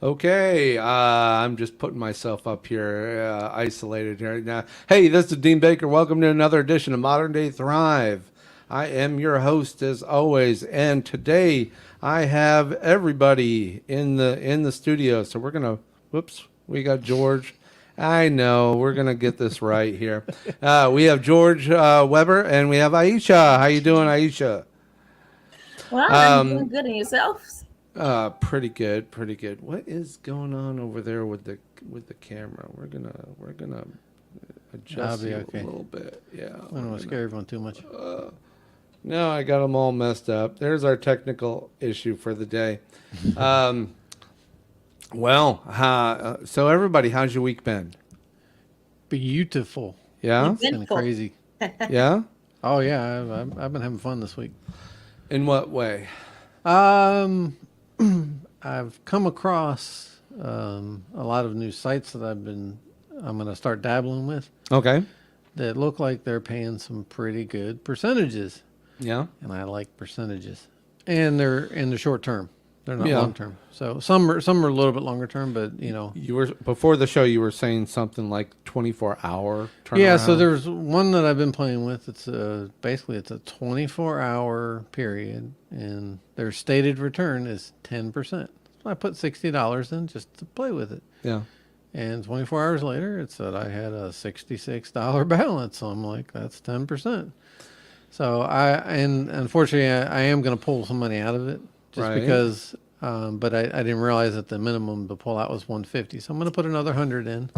Okay, I'm just putting myself up here, isolated here now. Hey, this is Dean Baker. Welcome to another edition of Modern Day Thrive. I am your host as always, and today I have everybody in the studio. So we're gonna, whoops, we got George. I know we're gonna get this right here. We have George Weber and we have Aicha. How you doing, Aicha? Well, I'm doing Um, good in yourselves. Pretty good, pretty good. What is going on over there with the camera? We're gonna I'll adjust be you a okay. little bit. Yeah, I don't we're want to gonna. scare everyone too much. No, I got them all messed up. There's our technical issue for the day. Um, so everybody, how's your week been? Beautiful. Yeah, It's kind of Eventful. crazy. yeah. Oh yeah, I've been having fun this week. In what way? Um, I've come across a lot of new sites that I'm gonna start dabbling with Okay. that look like they're paying some pretty good percentages, Yeah. and I like percentages, and they're in the short term. They're not Yeah. long term. So some are a little bit longer term, but you know. You were before the show. You were saying something like 24-hour Yeah, so turnaround. there's one that I've been playing with. It's basically it's a 24-hour period, and their stated return is 10%. So I put $60 in just to play with it, Yeah. and 24 hours later, it said I had a $66 balance. So I'm like, that's 10%. So and unfortunately, I am going to pull some money out of it just Right. because. But I didn't realize that the minimum to pull out was 150. So I'm going to put another 100 in,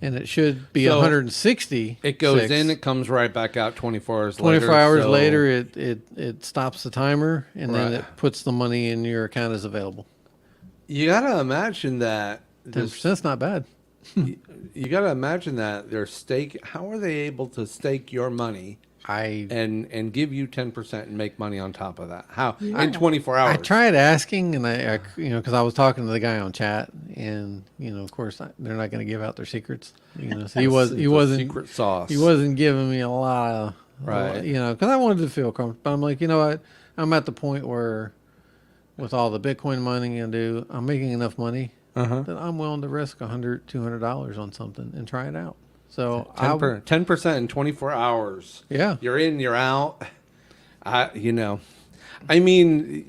and it should be So 160. it goes in, it comes right back out 24 hours 24 later. hours So later, it stops the timer, and then right. it puts the money in your account as available. You gotta imagine that 10% this. is not bad. You gotta imagine that they're stake. How are they able to stake your money I and give you 10% and make money on top of that? How in Yeah. 24 I hours? tried asking, and I because I was talking to the guy on chat, and of course, they're not going to give out their secrets. So he It's a wasn't secret sauce, giving me a lot of right? because I wanted to feel comfortable. But I'm like, you know what? I'm at the point where with all the Bitcoin mining I do, I'm making enough money Uh huh. that I'm willing to risk $100, $200 on something and try it out. So 10% in 24 hours. yeah. You're in, you're out. I I mean,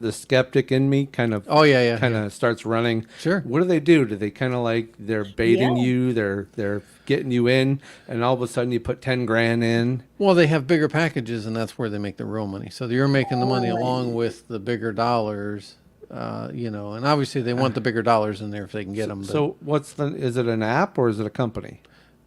the skeptic in me Oh yeah. kind of starts running. Sure. What do they do? Do they kind of like they're baiting Yeah. you? They're getting you in, and all of a sudden you put 10 grand in. Well, they have bigger packages, and that's where they make the real money. So you're making the money along Oh, with the bigger dollars. And obviously they want the bigger dollars in there if they can get them. But So what's the? Is it an app or is it a company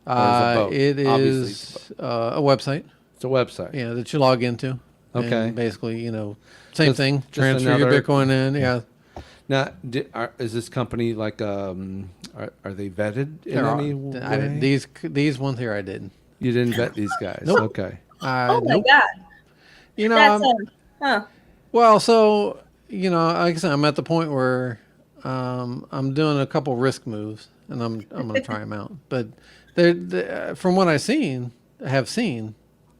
or is it both? it Obviously, is a website, it's a website. that you log into. Okay. And basically, same Just thing. just Transfer your another. Bitcoin in. Yeah. Now, is this company like are they vetted in They're all, any way? these ones here I didn't. You didn't vet these guys. Nope. Okay. oh my Nope. God. You know, That's I'm, huh. Well, so like I said, I'm at the point where I'm doing a couple risk moves, and I'm going to try them out. But from what have seen,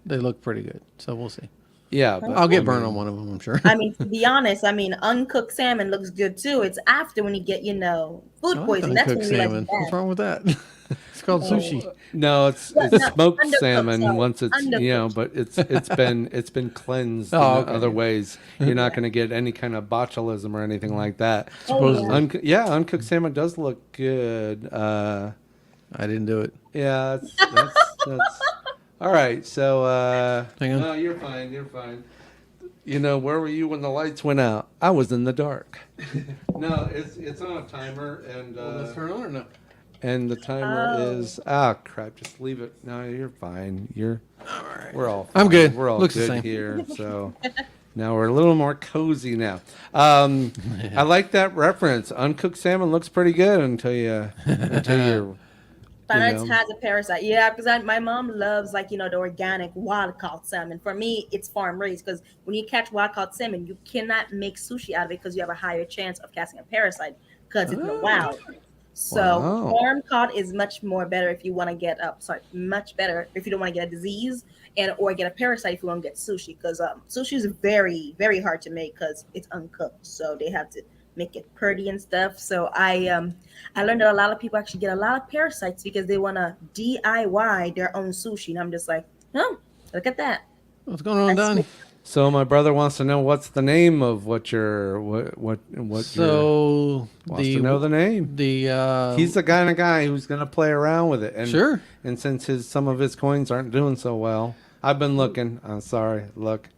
they look pretty good. So we'll see. Yeah, but I'll I get burned on mean, one of them, I'm sure. I mean, to be honest, uncooked salmon looks good too. It's after when you get, I food like the poisoning. That's uncooked when you realize it's salmon. What's bad. wrong with that? It's called sushi. Oh, no, it's yeah, it's no, smoked undercooked. salmon Sorry, once it's undercooked. but it's been cleansed in Oh, okay. other ways. You're not going to get any kind of botulism or anything like that. Oh yeah. Supposedly, Yeah, uncooked salmon does look good. I didn't do it. Yeah, that's all right. So Hang on. no, you're fine. You're fine. Where were you when the lights went out? I was in the dark. No, it's on a timer, Well, let's turn on or no? and the timer Oh. is crap. Just leave it. No, you're fine. All right. We're all I'm fine. good. We're all Looks the good same. here. So now we're a little more cozy now. I like that reference. Uncooked salmon looks pretty good until you're Find you out it know has a parasite. Yeah, because my mom loves the organic wild caught salmon. For me, it's farm raised because when you catch wild caught salmon, you cannot make sushi out of it because you have a higher chance of catching a parasite because it's in the Oh, wild. So wow. farm caught is much more better if you want to get much better if you don't want to get a disease and or get a parasite if you want to get sushi because sushi is very very hard to make because it's uncooked. So they have to make it pretty and stuff. So I learned that a lot of people actually get a lot of parasites because they want to DIY their own sushi. And I'm just like, oh, look at that. What's going on, That's Donnie? So my brother wants to know what's the name of what your So wants to know the name. He's the kind of guy who's going to play around with it. And, Sure. And since some of his coins aren't doing so well, I've been looking. I'm sorry. Look,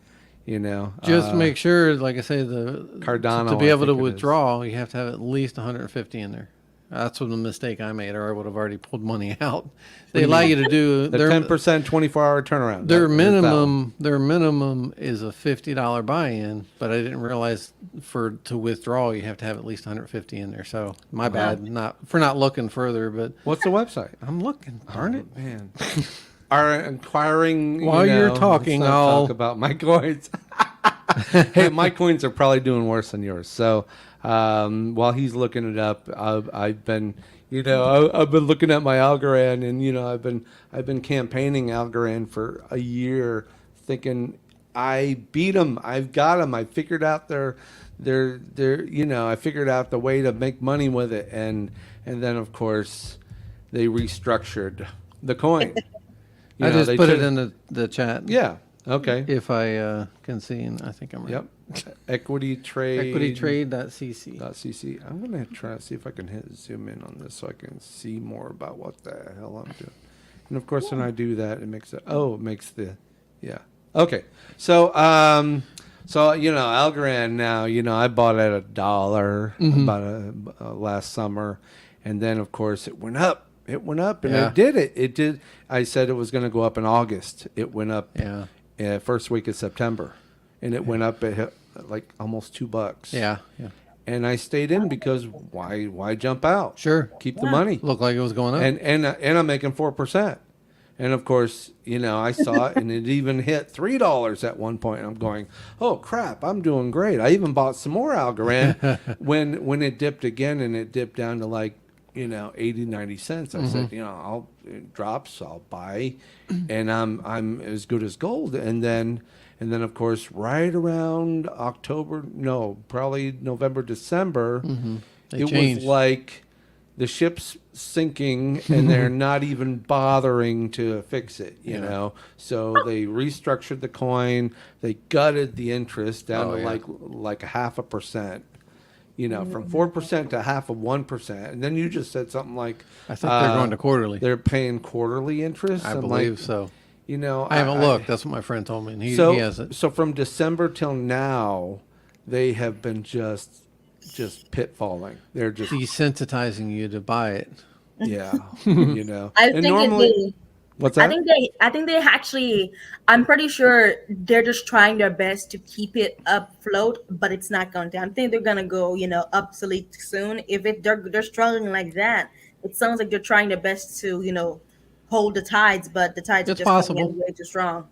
just make sure, like I say, Cardano, to be able I to think it is. withdraw, you have to have at least 150 in there. That's what the mistake I made, or I would have already pulled money out. They allow you to do the 10% 24-hour turnaround. Their That- minimum is a $50 buy-in, but I didn't realize to withdraw you have to have at least 150 in there. So my bad, not looking further, but What's the website? I'm looking. Darn it. Man. Are inquiring While you're talking, let's not I'll talk about my coins. Hey, my coins are probably doing worse than yours. So while he's looking it up, I've been I've been looking at my Algorand, and I've been campaigning Algorand for a year, thinking I beat them, I've got them, I figured out I figured out the way to make money with it, and then of course they restructured the coin. I just they put it took- in the chat. Yeah. Okay. If I can see, and I think I'm right. Yep. Equity trade. Equitytrade.cc. .cc. I'm gonna try to see if I can zoom in on this so I can see more about what the hell I'm doing. And of course, when I do that, it makes yeah. Okay. So Algorand now, I bought at $1 about last summer, and then of course it went up. It went up, and Yeah. it did. It did. I said it was going to go up in August. It went up. Yeah. First week of September, and it went up at like almost $2. Yeah. Yeah. And I stayed in because why jump out? Sure. Keep the money. Looked like it was going up. And I'm making 4%. And of course, I saw it, and it even hit $3 at one point. And I'm going, oh crap, I'm doing great. I even bought some more Algorand when it dipped again, and it dipped down to like 80, 90 cents. I said, it drops, I'll buy, and I'm as good as gold. And then of course, right around probably November, December, it changed. was like the ship's sinking, and they're not even bothering to fix it, So they restructured the coin, they gutted the interest down to like a 0.5%. From 4% to 0.5%, and then you just said something like, I think they're going to quarterly. They're paying quarterly interest. I I'm believe like, so. I I haven't looked. That's what my friend told me, and he So has it. so from December till now, they have been just pitfalling. They're just Desensitizing you to buy it. yeah, I And think normally, what's that? I think they actually, I'm pretty sure they're just trying their best to keep it afloat, but it's not going down. I think they're gonna go, obsolete soon. If they're struggling like that, it sounds like they're trying their best to, hold the tides, but the tides It's are just possible. coming in way too strong.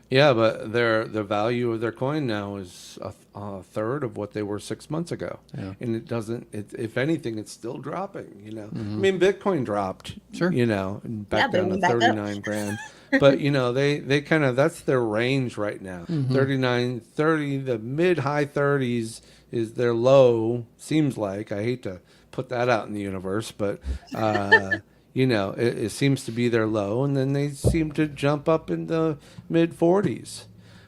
Yeah, but the value of their coin now is a third of what they were 6 months ago, and it doesn't. If anything, it's still dropping. I mean, Bitcoin dropped, Sure. and back Yeah, down to but back up. 39 grand. But they kind of, that's their range right now. 39, 30, the mid high 30s is their low. Seems like, I hate to put that out in the universe, but. It seems to be their low, and then they seem to jump up in the mid 40s.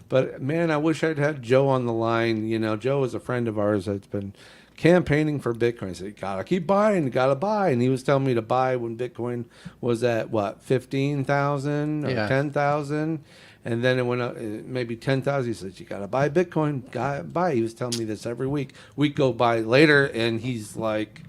But man, I wish I'd had Joe on the line. Joe is a friend of ours that's been campaigning for Bitcoin. I said, you gotta keep buying, you gotta buy. And he was telling me to buy when Bitcoin was at 15,000 or Yeah. 10,000. And then it went up maybe 10,000. He says, you gotta buy Bitcoin, gotta buy. He was telling me this every week. We'd go by later, and he's like,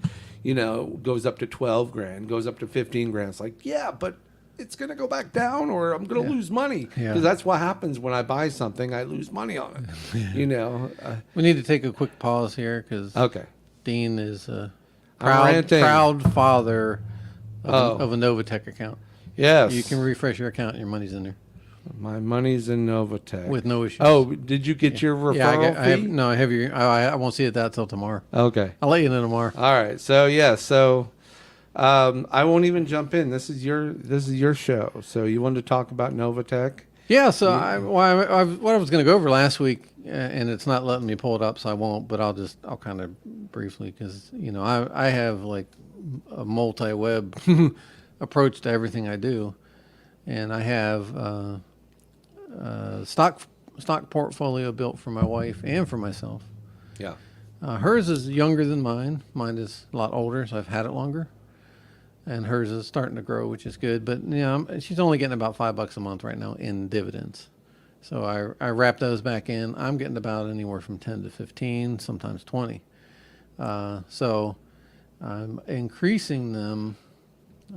goes up to 12 grand, goes up to 15 grand. It's like, yeah, but it's going to go back down, or I'm going to lose money. Yeah. Because that's what happens when I buy something. I lose money on it, We need to take a quick pause here because Okay. Dean is a I'm ranting. proud father Oh. of a Novatech account. Yes. You can refresh your account and your money's in there My money's in Novatech. with no issues. Oh, did you get your referral I have, fee? no, I have your. I won't see that till tomorrow. Okay. I'll let you know tomorrow. All right. So I won't even jump in. This is your show. So you wanted to talk about Novatech, Yeah, so what I was going to go over last week, and it's not letting me pull it up, so I won't. But I'll kind of briefly, because I have like a multi-web approach to everything I do, and I have stock portfolio built for my wife and for myself. Yeah. Hers is younger than mine. Mine is a lot older, so I've had it longer. And hers is starting to grow, which is good. But she's only getting about $5 a month right now in dividends. So I wrap those back in. I'm getting about anywhere from 10 to 15, sometimes 20. So I'm increasing them.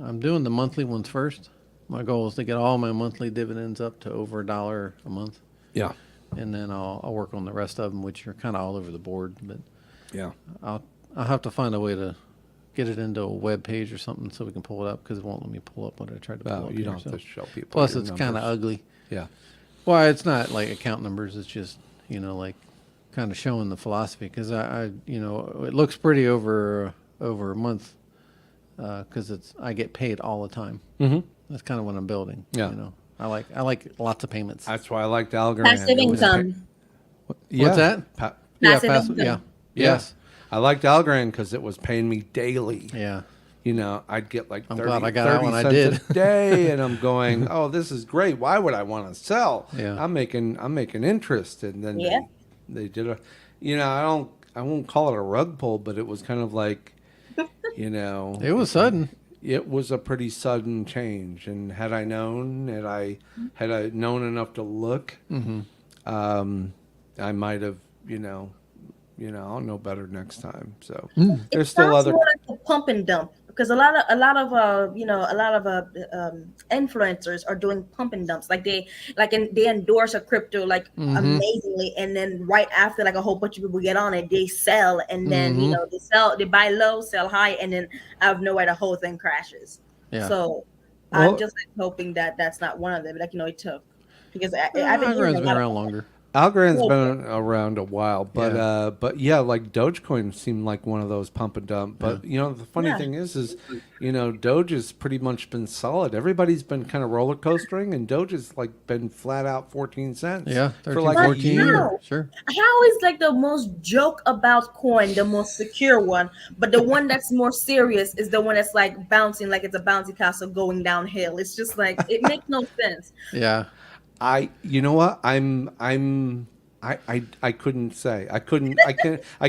I'm doing the monthly ones first. My goal is to get all my monthly dividends up to over $1 a month, Yeah. and then I'll work on the rest of them, which are kind of all over the board. But Yeah. I'll have to find a way to get it into a web page or something so we can pull it up, because it won't let me pull up what I tried to pull Well, up you here, don't so. have to show people. Plus, your it's kind of numbers. ugly. Yeah. Well, it's not like account numbers. It's just like kind of showing the philosophy, because it looks pretty over a month, because I get paid all the time. Mm-hmm. That's kind of what I'm building. Yeah. I like lots of payments. That's why I liked Algorand. Passive It was income. yeah. What's that? Yeah, Passive passive. income. Yeah. Yeah. Yes. I liked Algorand because it was paying me daily. Yeah. I'd get like I'm 30, glad I got 30 out when I cents did. a day, and I'm going, oh, this is great. Why would I want to sell? Yeah. I'm making interest, and then Yeah. they did I won't call it a rug pull, but it was kind of like, It was sudden. it was a pretty sudden change. And had I known, had I known enough to look, Mm-hmm. I might have, I'll know better next time. So Mm. It there's still sounds other. more like a pump and dump, because a lot of influencers are doing pump and dumps. Like they endorse a crypto like Mm-hmm. amazingly, and then right after, like a whole bunch of people get on it, they sell, and then Mm-hmm. they buy low, sell high, and then out of nowhere the whole thing crashes. Yeah. So I'm Well, just like hoping that that's not one of them. Like it took, because I've been hearing Algorand's a been lot of around longer. Algorand's well, been around a while, but Yeah. yeah, like Dogecoin seemed like one of those pump and dump. But the funny yeah. thing is Doge has pretty much been solid. Everybody's been kind of roller coastering, and Doge has like been flat out 14 cents Yeah. for 13, like a 14. year. Sure. How is like the most joke about coin the most secure one, but the one that's more serious is the one that's like bouncing like it's a bouncy castle going downhill? It's just like it makes no sense. Yeah. You know what? I couldn't say. I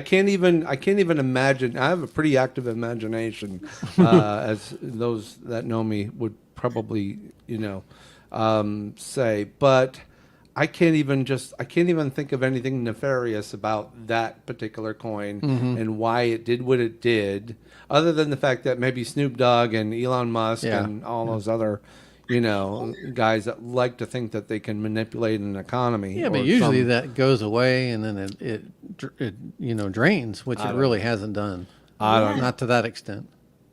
can't even imagine. I have a pretty active imagination, as those that know me would probably, say. But I can't even think of anything nefarious about that particular coin and why it did what it did, other than the fact that maybe Snoop Dogg and Elon Musk Yeah. and all those other guys that like to think that they can manipulate an economy. Yeah, but or usually some- that goes away, and then it drains, which I it don't really hasn't done. I don't know. Not to that extent.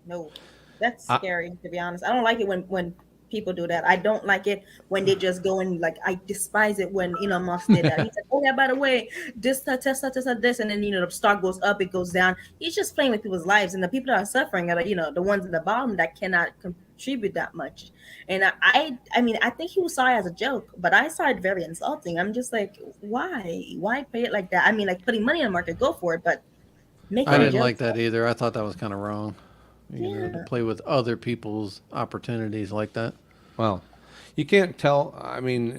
No, that's I- scary, to be honest. I don't like it when people do that. I don't like it when they just go and like, I despise it when Elon Musk did that. He's like, oh yeah, by the way, this Tesla, this, and then the stock goes up, it goes down. He's just playing with people's lives, and the people that are suffering are the ones at the bottom that cannot contribute that much. And I mean, I think he saw it as a joke, but I saw it very insulting. I'm just like, why pay it like that? I mean, like putting money in the market, go for it, but make I it a didn't joke. like that either. I thought that was kind of wrong. To Yeah. play with other people's opportunities like that. Well, you can't tell. I mean,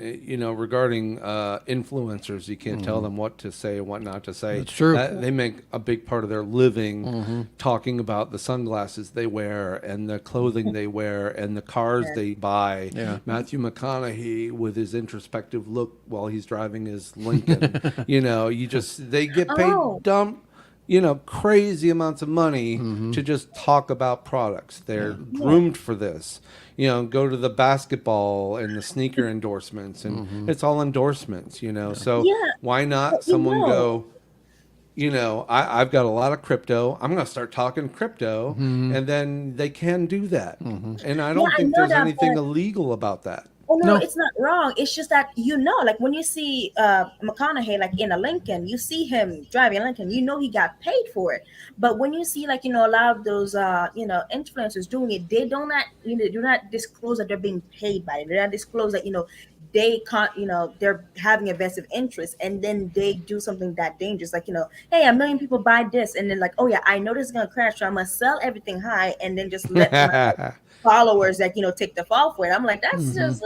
regarding influencers, you can't tell them what to say and what not to say. That's true. They make a big part of their living talking about the sunglasses they wear and the clothing they wear and the cars they buy. Yeah. Matthew McConaughey with his introspective look while he's driving his Lincoln. They get paid Oh. crazy amounts of money to just talk about products. They're groomed for this. Go to the basketball and the sneaker endorsements, and it's all endorsements. So Yeah, why not but someone go? I've got a lot of crypto. I'm going to start talking crypto, and then they can do that. And I don't Yeah, I think know there's that, anything but illegal about that. oh no, No. it's not wrong. It's just that like when you see McConaughey like in a Lincoln, you see him driving a Lincoln, he got paid for it. But when you see like a lot of those influencers doing it, they do not disclose that they're being paid by it. They don't disclose that they're having a vested interest, and then they do something that dangerous, like, hey, a million people buy this, and then like, oh yeah, I know this is gonna crash, so I must sell everything high, and then just let my followers that take the fall for it. I'm like, that's just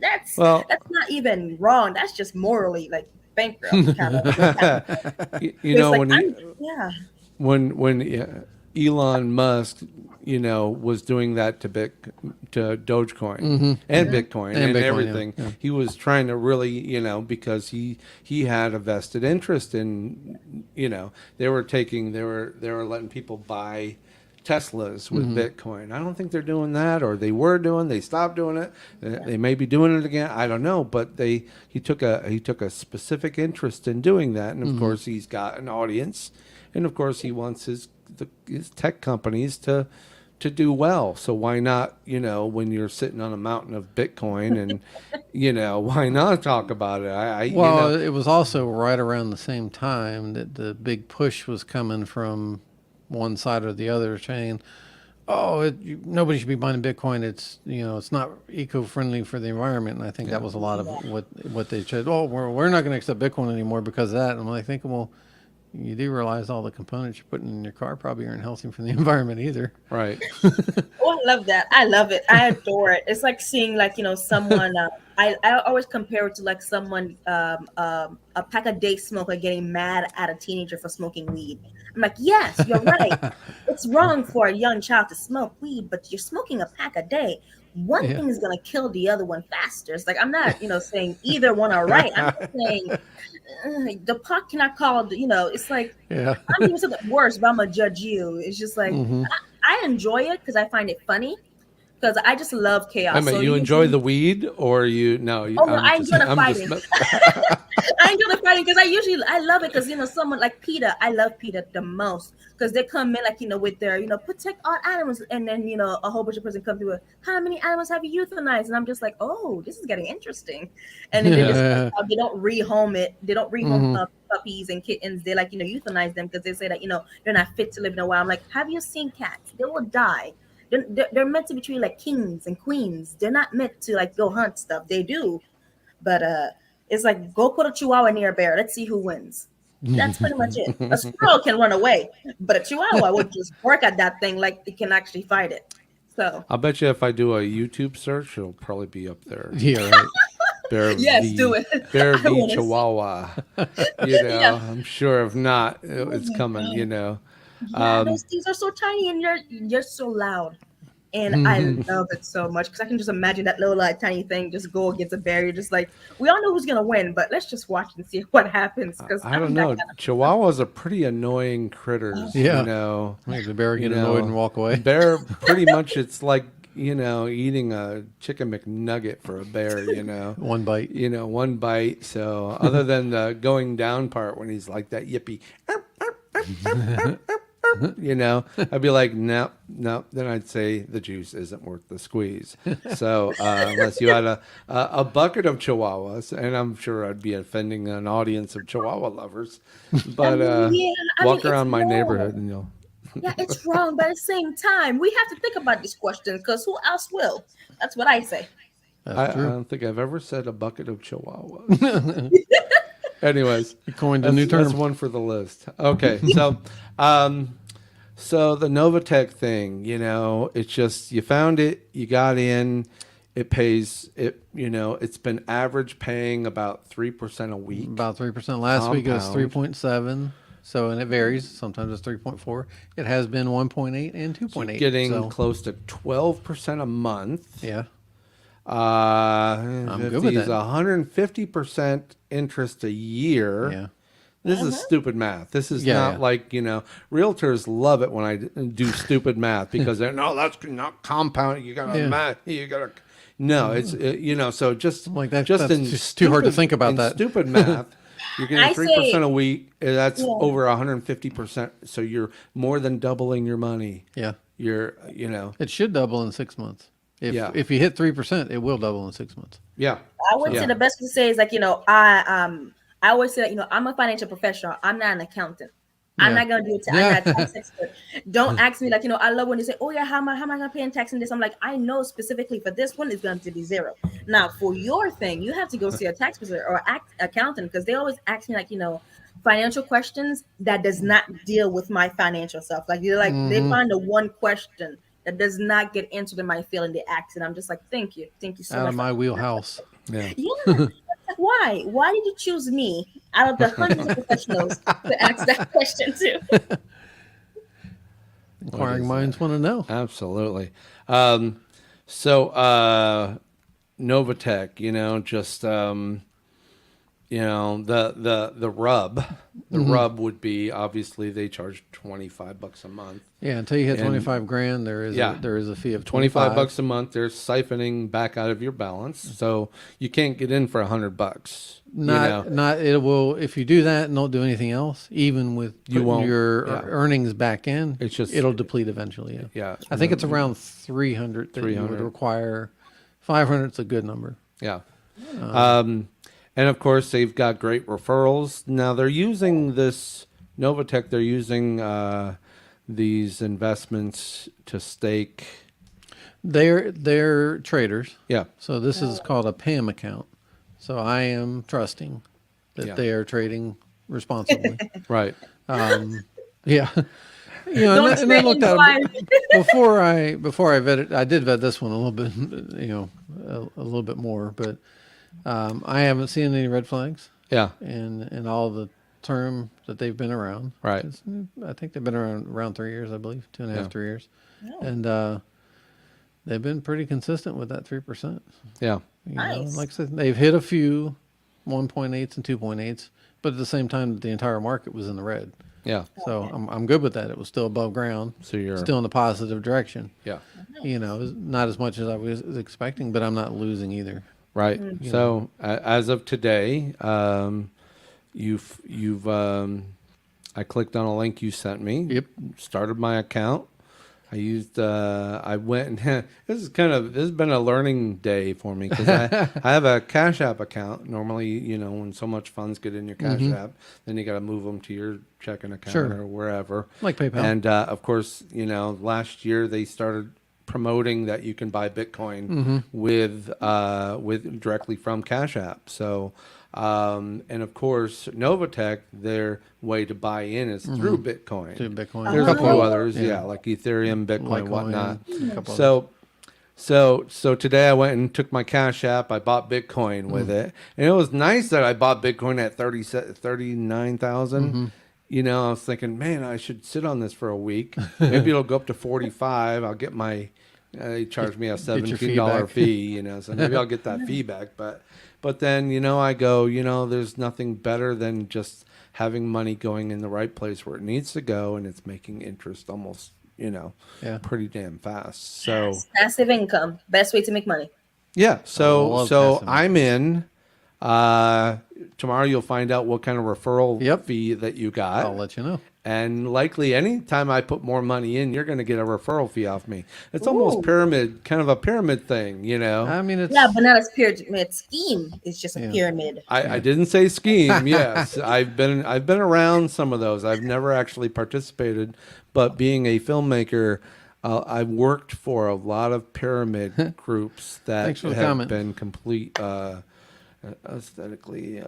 that's Well, that's not even wrong. That's just morally like bankrupt kind of what's happening. you So it's know, like, yeah, when Elon Musk, was doing that to Dogecoin and Bitcoin And and Bitcoin, everything, yeah. he was trying to really, because he had a vested interest in, they were letting people buy Teslas with Bitcoin. I don't think they're doing that, or they stopped doing it. They may be doing it again. I don't know, but he took a specific interest in doing that, and of course he's got an audience, and of course he wants his tech companies to do well. So why not, when you're sitting on a mountain of Bitcoin, and why not talk about it? Well, it was also right around the same time that the big push was coming from one side or the other, saying, "Oh, nobody should be buying Bitcoin. It's not eco-friendly for the environment." And I think that was a lot of what they said. Oh, we're not going to accept Bitcoin anymore because of that. And I'm like thinking, well, you do realize all the components you're putting in your car probably aren't healthy for the environment either. Right. Oh, I love that. I love it. I adore it. It's like seeing like someone. I always compare it to like someone a pack a day smoker getting mad at a teenager for smoking weed. I'm like, yes, you're right. It's wrong for a young child to smoke weed, but you're smoking a pack a day. One Yeah. thing is gonna kill the other one faster. It's like I'm not saying either one are right. I'm just saying the pot cannot call. It's like Yeah. I'm doing something worse, but I'm gonna judge you. It's just like I enjoy it because I find it funny because I just love I chaos. mean, So you enjoy the weed, or you? No, oh no, I enjoy the I'm just. fighting. I enjoy the fighting because I love it because someone like PETA, I love PETA the most because they come in like with their protect all animals, and then a whole bunch of person come through with how many animals have you euthanized, and I'm just like, oh, this is getting interesting, and then they just Yeah. they don't rehome it, they don't rehome puppies and kittens, they like euthanize them because they say that they're not fit to live in a wild. I'm like, have you seen cats? They will die. They're meant to be treated like kings and queens. They're not meant to like go hunt stuff. They do, but it's like go put a chihuahua near a bear. Let's see who wins. That's pretty much it. A squirrel can run away, but a chihuahua would just work at that thing like it can actually fight it. So I'll bet you if I do a YouTube search, it'll probably be up there. Yeah. Right. yes, do it. Bear I v wanna see. Chihuahua. Yeah. I'm sure if not, it's my coming. God. Yeah, those things are so tiny and you're so loud. And I love it so much because I can just imagine that little like tiny thing just go against a barrier. Just like we all know who's gonna win, but let's just watch and see what happens. Because I I'm don't that know. kind of Chihuahuas are pretty annoying critters. Yeah. Make the bear get annoyed and walk away. Bear, pretty much, it's like eating a chicken McNugget for a bear. One bite. One bite. So other than the going down part when he's like that yippee, I'd be like, no. Then I'd say the juice isn't worth the squeeze. So unless you had a bucket of Chihuahuas, and I'm sure I'd be offending an audience of Chihuahua lovers, but walk around my neighborhood and you'll. Yeah, it's wrong, but at the same time, we have to think about these questions because who else will? That's what I say. I That's true. don't think I've ever said a bucket of Chihuahuas. Anyways, You coined a new term. that's one for the list. Okay, so the Novatech thing, it's just you found it, you got in, it pays it. It's been average paying about 3% a week. About 3%. Last week it was Compound. 3.7. So, and it varies. Sometimes it's 3.4. It has been 1.8 and 2.8. Getting so, close to 12% a month. yeah. I'm good with is that. 150% interest a year. Yeah. This is stupid math. This is Yeah, not yeah. like, realtors love it when I do stupid math because they're, no, that's not compound. You got to Yeah. math. You got to, no, it's, so just, I'm like, that's in just too hard to think about in that. stupid math, you're getting I 3% say- a week. That's Yeah. over 150%. So you're more than doubling your money. Yeah. You're, It should double in 6 months. Yeah. If you hit 3%, it will double in 6 months. yeah. I would Yeah. say the best to say is like I always say that I'm a financial professional. I'm not an accountant. I'm Yeah. not gonna do it. I'm not a tax expert. Don't ask me like, I love when you say, "Oh yeah, how am I gonna pay in tax in this?" I'm like, I know specifically for this one it's going to be zero. Now for your thing, you have to go see a tax expert or accountant because they always ask me like, financial questions that does not deal with my financial stuff. Like they Mm-hmm. find the one question that does not get answered in my field and they ask it. I'm just like, thank you so Out much of for my asking that wheelhouse. question. Yeah. Yeah. Like, why? Why did you choose me out of the hundreds of professionals to ask that question to? What Inquiring is minds that? want to know. Absolutely. Um, so Novatech, just the rub. The Mm-hmm. rub would be obviously they charge $25 a month. Yeah, until you hit And 25 grand, yeah, there is a fee of 25 25. bucks a month they're siphoning back out of your balance. So you can't get in for $100, Not it will if you do that and don't do anything else, even with You putting won't. your Yeah. earnings back in, It's just it'll deplete eventually. Yeah. yeah. I think it's around 300 that you would 300. require. 500 is a good number. Yeah. And of course, they've got great referrals. Now they're using this Novatech. They're using these investments to stake. They're traders. Yeah. So this is called a PAM account. So I am trusting that Yeah. they are trading responsibly. Right. Yeah. Don't And I trade looked at blind. it before I vetted. I did vet this one a little bit, a little bit more, but I haven't seen any red flags Yeah. in all the term that they've been around. Right. 'Cause, I think they've been around 3 years, I believe, 2.5, Yeah. 3 years, Oh, and they've been pretty consistent with that 3%. Yeah. nice. Like I said, they've hit a few 1.8s and 2.8s, but at the same time, the entire market was in the red. Yeah. So I'm good with that. It was still above ground, So you're still in the positive direction. yeah. Not as much as I was expecting, but I'm not losing either. Right. So as of today, you've I clicked on a link you sent me. Yep. Started my account. I used I went and this has been a learning day for me because I have a Cash App account. Normally, when so much funds get in your Cash App, then you got to move them to your checking account Sure. or wherever. Like PayPal. And of course, last year they started promoting that you can buy Bitcoin with directly from Cash App. So and of course, Novatech, their way to buy in is through Bitcoin. To Bitcoin. There's a few Oh. others, Yeah. like Ethereum, Bitcoin, Litecoin, whatnot. a couple others. So today I went and took my Cash App. I bought Bitcoin with it, and it was nice that I bought Bitcoin at 39,000. I was thinking, man, I should sit on this for a week. Maybe it'll go up to 45. I'll get my. They charged me a Get your fee $17 back. fee, so maybe I'll get that fee back. But then I go, there's nothing better than just having money going in the right place where it needs to go, and it's making interest almost, Yeah. pretty damn fast. So Passive income, best way to make money. yeah, I so love so passive I'm in. Tomorrow you'll find out what kind of referral Yep. fee that you got. I'll let you know. And likely anytime I put more money in, you're going to get a referral fee off me. It's almost Ooh. kind of a pyramid thing, I mean, it's Yeah, but not a pyramid scheme. It's just a Yeah. pyramid. I didn't say scheme. Yes, I've been around some of those. I've never actually participated, but being a filmmaker, I've worked for a lot of pyramid groups that Thanks for the have comment. been complete aesthetically.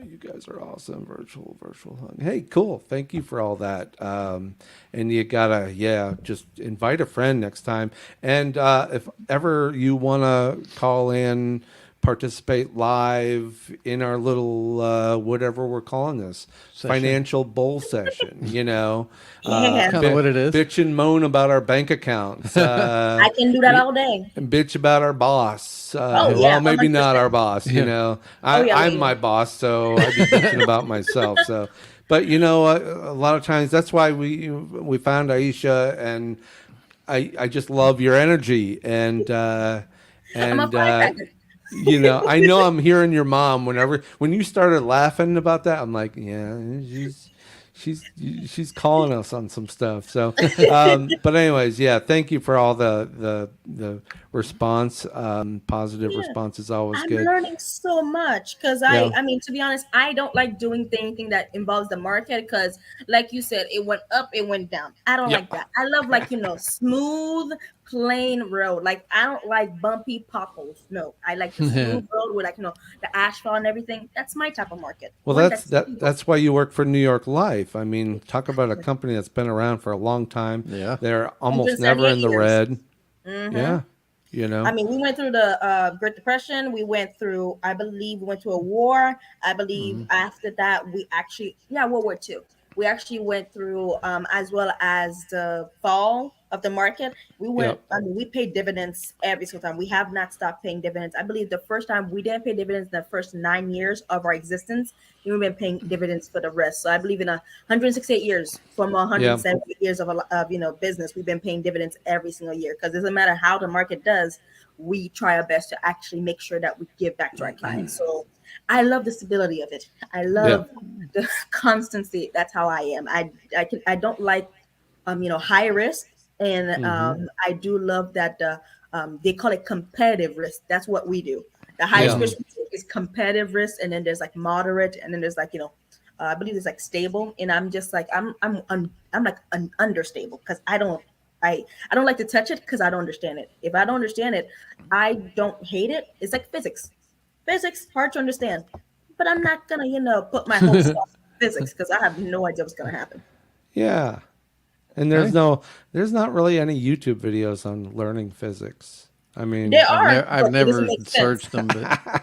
You guys are awesome. Virtual hug. Hey, cool. Thank you for all that. And you gotta, just invite a friend next time. And if ever you wanna call in, participate live in our little whatever we're calling this Session. financial bull session. Yeah. Kinda what it is. Bitch and moan about our bank accounts. I can do that all day. And bitch about our boss. Oh, yeah, Well, maybe not 100%. our boss. Yeah. I'm yeah. my boss, so I'd be bitching about myself. So, but a lot of times that's why we found Aicha, and I just love your energy and I'm a firecracker. I know I'm hearing your mom when you started laughing about that. I'm like, yeah, she's calling us on some stuff. So, but anyways, yeah. Thank you for all the response. Positive Yeah. response is always I'm good. learning so much because Yeah. I mean, to be honest, I don't like doing anything that involves the market because, like you said, it went up, it went down. I don't Yeah. like that. I love, like, smooth, plain road. Like, I don't like bumpy potholes. No, I like the Yeah. smooth road with, like, the asphalt and everything. That's my type of market. Well, One that's stable. that's why you work for New York Life. I mean, talk about a company that's been around for a long time. Yeah. They're almost never 178 in the years. red. Mm-hmm. Yeah. You I know. mean, we went through the Great Depression. We went through, I believe, we went through a war. I believe Mhm. after that, we actually, yeah, World War II. We actually went through, as well as the fall of the market. We went, Yep. I mean, we paid dividends every single time. We have not stopped paying dividends. I believe the first time we didn't pay dividends in the first 9 years of our existence, we've been paying dividends for the rest. So I believe in 168 years from Yeah. 170 years of business, we've been paying dividends every single year because it doesn't matter how the market does, we try our best to actually make sure that we give back to our clients. So I love the stability of it. I Yeah. love the constancy. That's how I am. I don't like high risk, and Mm-hmm. I do love that they call it competitive risk. That's what we do. The highest Yeah. Mhm. risk we take is competitive risk, and then there's like moderate, and then there's like I believe there's like stable, and I'm just like I'm like an understable because I don't like to touch it because I don't understand it. If I don't understand it, I don't hate it. It's like physics. Physics hard to understand, but I'm not gonna put my whole stuff in physics because I have no idea what's gonna happen. Yeah. And Hey, there's not really any YouTube videos on learning physics. I mean, There are, I've but it doesn't never make sense. searched them, but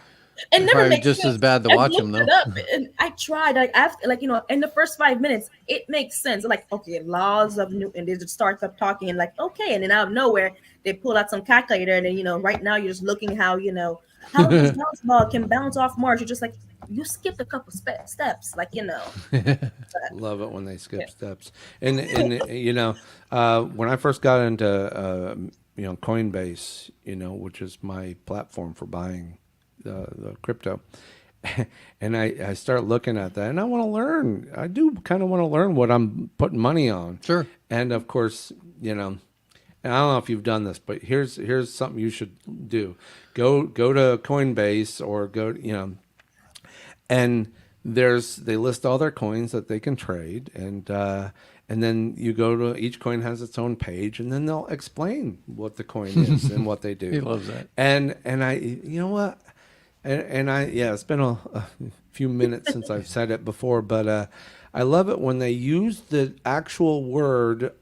It never probably makes just as sense. bad to I've watch them looked it though. up and I tried. Like after, like in the first 5 minutes, it makes sense. Like, okay, laws of Newton. They just start up talking and like, okay, and then out of nowhere they pull out some calculator and then right now you're just looking how this bounce ball can bounce off Mars. You're just like, you skipped a couple steps, like But love it when they yeah. skip steps. And when I first got into Coinbase, which is my platform for buying the crypto, and I start looking at that, and I want to learn. I do kind of want to learn what I'm putting money on. Sure. And of course, and I don't know if you've done this, but here's something you should do. Go to Coinbase or and they list all their coins that they can trade, and then you go to each coin has its own page, and then they'll explain what the coin is and what they do. He loves that. And I, you know what, and I, yeah, it's been a few minutes since I've said it before, but I love it when they use the actual word,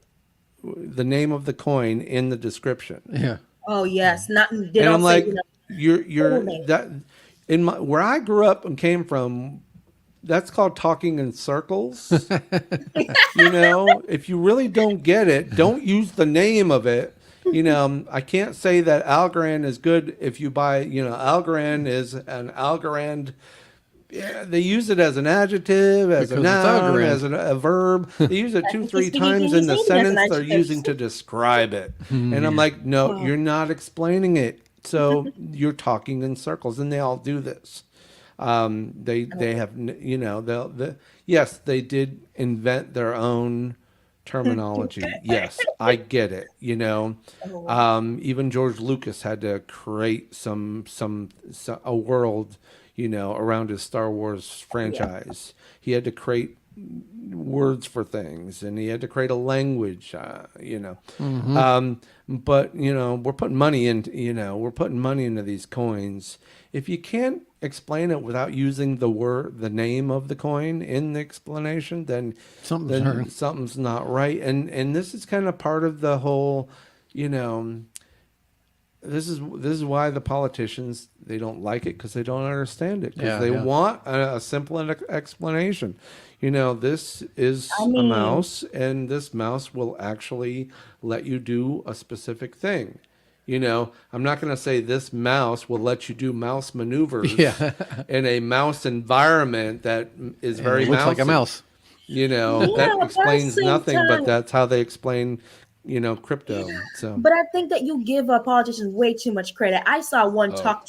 the name of the coin in the description. Yeah. Oh yes, not they And I'm don't say like, you're full name. that in my where I grew up and came from, that's called talking in circles. If you really don't get it, don't use the name of it. I can't say that Algorand is good if you buy, Algorand is an Algorand. Yeah, they use it as an adjective, as a Because it's noun, Algorand. as a verb. They use it I two, think he's three speaking times King in the James as an sentence they're adjective. using to describe it. And I'm Yeah. like, no, Oh. you're not explaining it. So you're talking in circles, and they all do this. They have yes, they did invent their own terminology. Yes, I get it. Oh. Even George Lucas had to create a world, around his Star Wars Yeah. franchise. He had to create words for things, and he had to create a language. But we're putting money into these coins. If you can't explain it without using the name of the coin in the explanation, then Something's hurting. something's not right. And this is kind of part of the whole, you know, this is why the politicians, they don't like it, because they don't understand it, because Yeah, they yeah. want a simple explanation. This is I a mean, mouse, and this mouse will actually let you do a specific thing. I'm not going to say this mouse will let you do mouse maneuvers Yeah. in a mouse environment that is And very it looks like a mousy. mouse. yeah, That but at the explains same nothing, but time, that's how they explain crypto. So But I think that you give politicians way too much credit. I saw one oh, talk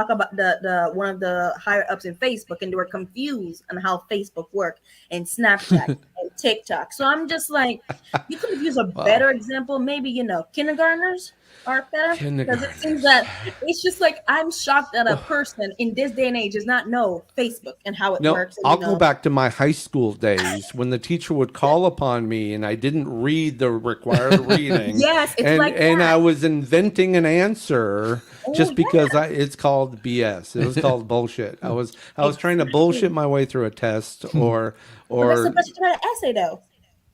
about the one of the higher ups in Facebook, and they were confused on how Facebook worked and Snapchat and TikTok. So I'm just like, you could have used a wow, better example. Maybe kindergartners are better, because it seems kindergartners. that it's just like I'm shocked that a person in this day and age does not know Facebook and how it No, works. And I'll go back to my high school days when the teacher would call upon me and I didn't read the required reading, yes, it's and like and that. I was inventing an answer Oh just because yeah, it's called BS. It was called bullshit. I was trying to bullshit exactly. my way through a test But that's the or best to write an essay though.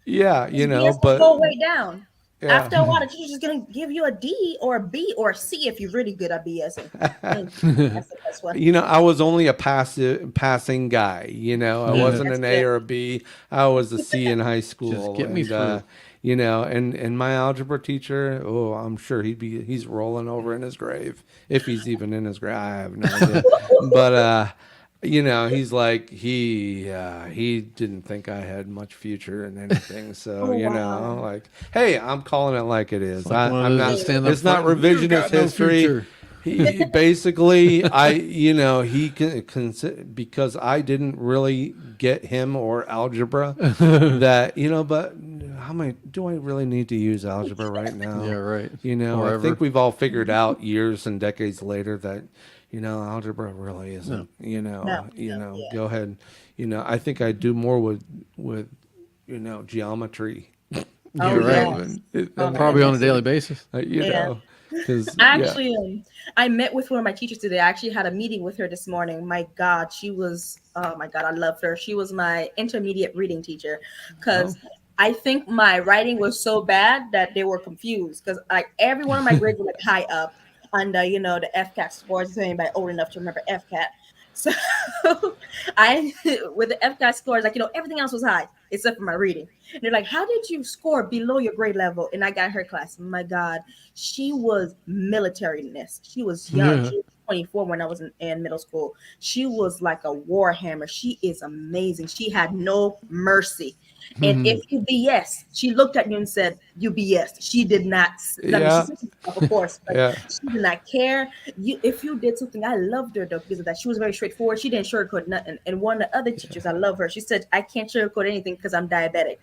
yeah, Because BS will but go way down. yeah. After a while, the teacher's just gonna give you a D or a B or a C if you're really good at BSing. Mm, that's the best one. I was only a passing guy. I Yeah. wasn't That's an A good. or a B. I was a C in high Just school, get me and through. and my algebra teacher. Oh, I'm sure he's rolling over in his grave if he's even in his grave. I have no idea, but he's like he didn't think I had much future in anything. So Oh wow. like, hey, I'm calling it like it It's is. like one of I'm those that not. Hey, stand up It's not front. And, you revisionist got no history. future. He basically, he because I didn't really get him or algebra that, but how many do I really need to use algebra right Yeah, now? right. I Or think ever. we've all figured out years and decades later that, algebra really No. isn't, no, no, yeah. go ahead. I think I do more with, geometry, Oh You're right. Oh than my Probably on a goodness. daily basis. Yeah. because, I yeah. actually, I met with one of my teachers today. I actually had a meeting with her this morning. My God, oh my God, I loved her. She was my intermediate reading teacher, Oh, because I think my writing was so bad that they were confused, because like every one of my grades were like high up under, the FCAT scores. If anybody old enough to remember FCAT. So I, with the FCAT scores, like, everything else was high except for my reading. And they're like, how did you score below your grade level? And I got her class. My God, she was militariness. She was young. Yeah. She was 24 when I was in middle school. She was like a war hammer. She is amazing. She had no mercy. And if you BS, she looked at you and said, "You BS." She did not. I mean, she yeah, said stuff, of course, but yeah. she did not care. If you did something, I loved her though because of that. She was very straightforward. She didn't sugarcoat nothing. And one of the other teachers, I love her. She said, "I can't sugarcoat anything because I'm diabetic."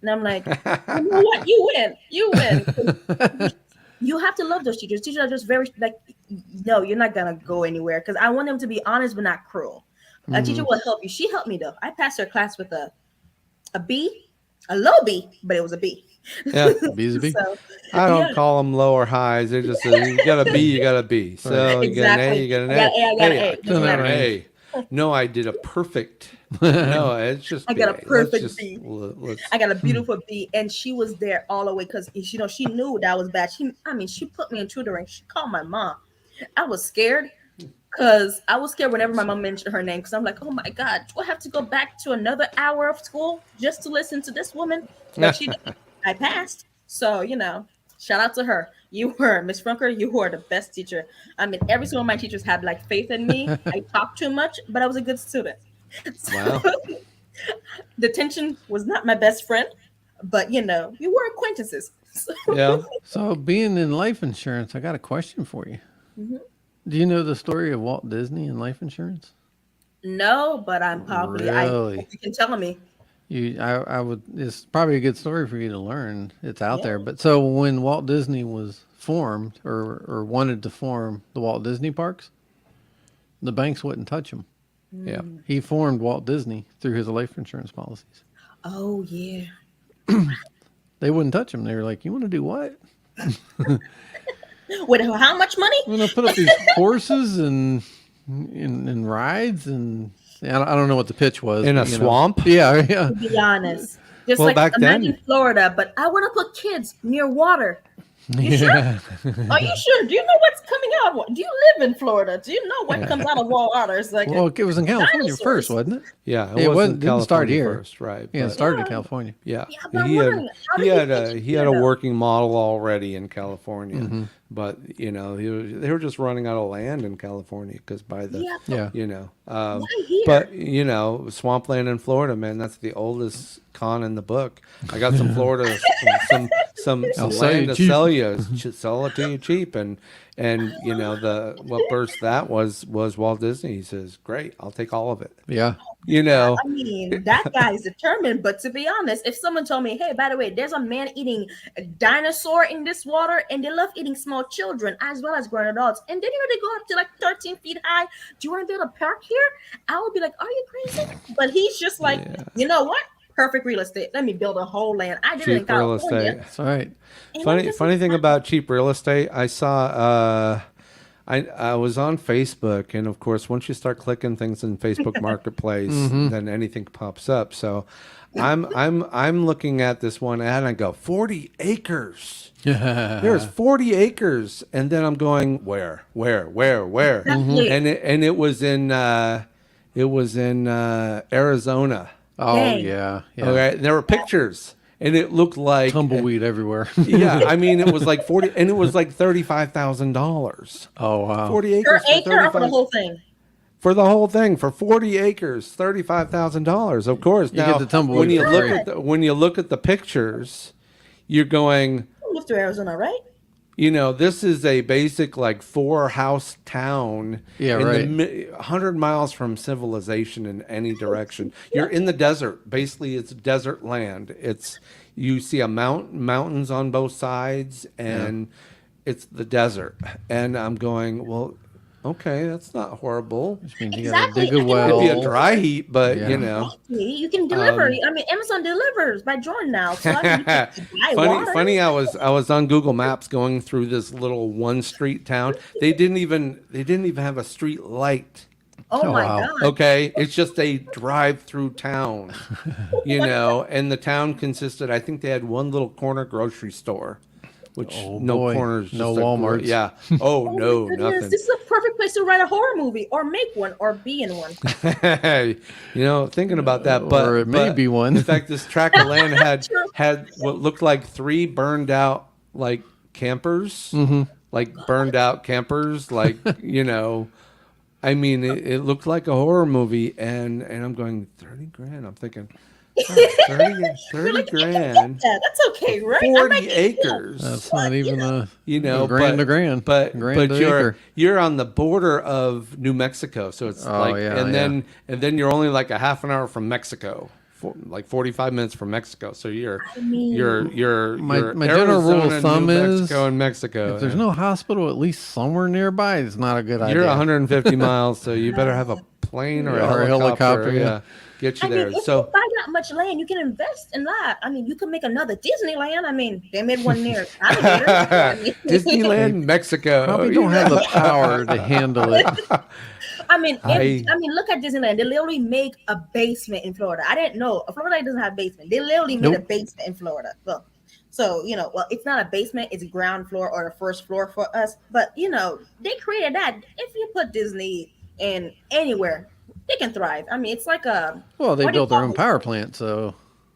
And I'm like, you know what? You win. You win. You have to love those teachers. Teachers are just very like, no, you're not gonna go anywhere, because I want them to be honest but not cruel. A teacher will help you. She helped me though. I passed her class with a B, a low B, but it was a B. Yeah. B's a B. So I yeah, don't call them low or highs. They're just you got a B, you got a B. Right. So you got an A, exactly. you got an I got A. an A. I got an Hey, I A. It's in Doesn't got that an matter. range. A. No, I did a perfect. No, it's just I B. got a Let's perfect just B. let's. I got a beautiful B, and she was there all the way because she knew that was bad. She put me in tutoring. She called my mom. I was scared because I was scared whenever my mom mentioned her name, because I'm like, oh my God, do I have to go back to another hour of school just to listen to this woman? But she didn't. I passed. So, shout out to her. You were, Miss Frunker, you were the best teacher. I mean, every single one of my teachers had like faith in me. I talked too much, but I was a good student. So Wow. detention was not my best friend, but we were acquaintances. So, Yeah. So, being in life insurance, I got a question for you. mhm. Do you know the story of Walt Disney and life insurance? No, but I'm probably I Really? you can tell me. I would. It's probably a good story for you to learn. It's out Yeah. there. But so when Walt Disney was formed, or wanted to form the Walt Disney parks, the banks wouldn't touch him. Yeah. He formed Walt Disney through his life insurance policies. Oh yeah. They wouldn't touch him. They were like, "You want to do what? With how much money? You want to put up these horses and rides and I don't know what the pitch was. In a but, swamp? Yeah, yeah. To be honest, just Well, like back imagine then. Florida, but I want to put kids near water. You sure? Yeah. Are you sure? Do you know what's coming out of water? Do you live in Florida? Do you know what comes out of water? It's like Well, it was in California dinosaurs. first, wasn't it? Yeah. It Wasn't didn't start California here. first, right? Yeah, it But started in Yeah. California. yeah, Yeah, but I'm wondering, how he did had get he had a here, though? working model already in California, but they were just running out of land in California because by the Yeah, but Yeah. why here? But swampland in Florida, man, that's the oldest con in the book. I got some Florida, some I'll some sell you land to cheap. sell you, sell it to you cheap, and you know the what burst that was Walt Disney. He says, "Great, I'll take all of it." Yeah. You know, I mean, that guy is determined. But to be honest, if someone told me, hey, by the way, there's a man eating a dinosaur in this water, and they love eating small children as well as grown adults, and then they go up to like 13 feet high. Do you want to build a park here? I would be like, are you crazy? But he's just like, yeah, you know what? Perfect real estate. Let me build a whole land. I did it in cheap real California. estate. That's all right. And I'm just Funny like, thing about cheap real estate, I saw. I was on Facebook, and of course, once you start clicking things in Facebook Marketplace, then anything pops up. So, I'm looking at this one ad, and I go 40 acres. There's 40 acres, and then I'm going where? exactly. And it was in Arizona. Oh Dang. yeah. Yeah. Okay, and there were pictures, and it looked like Tumbleweed everywhere. yeah, I mean, it was like 40, and it was like $35,000. Oh wow. 40 Per acres for acre or for the 35 whole thing? for the whole thing for 40 acres, $35,000. Of course, now get the tumbleweed when you for look free. at when you look at the pictures, you're going, You moved to Arizona, right? you know, this is a basic like 4-house town. Yeah, in right. 100 miles from civilization in any direction. You're in the desert. Basically, it's desert land. You see mountains on both sides, and it's the desert. And I'm going, well, okay, that's not horrible. Which means you Exactly. gotta dig a I mean, well. It'd be a dry heat, but Yeah. you know. You can deliver. I mean, Amazon delivers by drone now. So I mean, you can buy water. Funny. I was on Google Maps going through this little one street town. They didn't even have a street light. Oh Oh, my wow. God. Okay, it's just a drive-through town, you know. And the town consisted. I think they had one little corner grocery store, which Oh, no boy. corners, No just a Walmarts. Yeah. Oh, Oh no, my goodness. nothing. This is a perfect place to write a horror movie or make one or be in one. You know, thinking about that, but Or it may but be one. In fact, this tract of land True. had what looked like 3 burned out like campers, like burned out campers, like you know. I mean, it looked like a horror movie, and I'm going 30 grand. I'm thinking, oh, 30 grand, Yeah, that's okay, right? I 40 might- acres. That's not even You know, a grand but, to grand. but Grand to you're acre. you're on the border of New Mexico, so it's Oh, like, yeah, and yeah. then you're only like a half an hour from Mexico, like 45 minutes from Mexico. So you're mean- you're My you're general rule of Arizona, thumb New is Mexico and Mexico. if there's no hospital at least somewhere nearby, it's not a good idea. You're 150 miles, so you better have a plane or, Yeah, or a a helicopter. helicopter, yeah. Yeah, get you I mean, there. if you So buy that much land, you can invest in that. I mean, you can make another Disneyland. I mean, they made one near alligator. I mean, Disneyland, Mexico. Probably don't have the power to handle it. I mean, I- look at Disneyland. They literally make a basement in Florida. I didn't know Florida doesn't have basement. They literally made a Nope. basement in Florida. So you know, well, it's not a basement; it's ground floor or the first floor for us. But you know, they created that. If you put Disney in anywhere, they can thrive. I mean, it's like a Well, they what do you built their call own it? power plant, so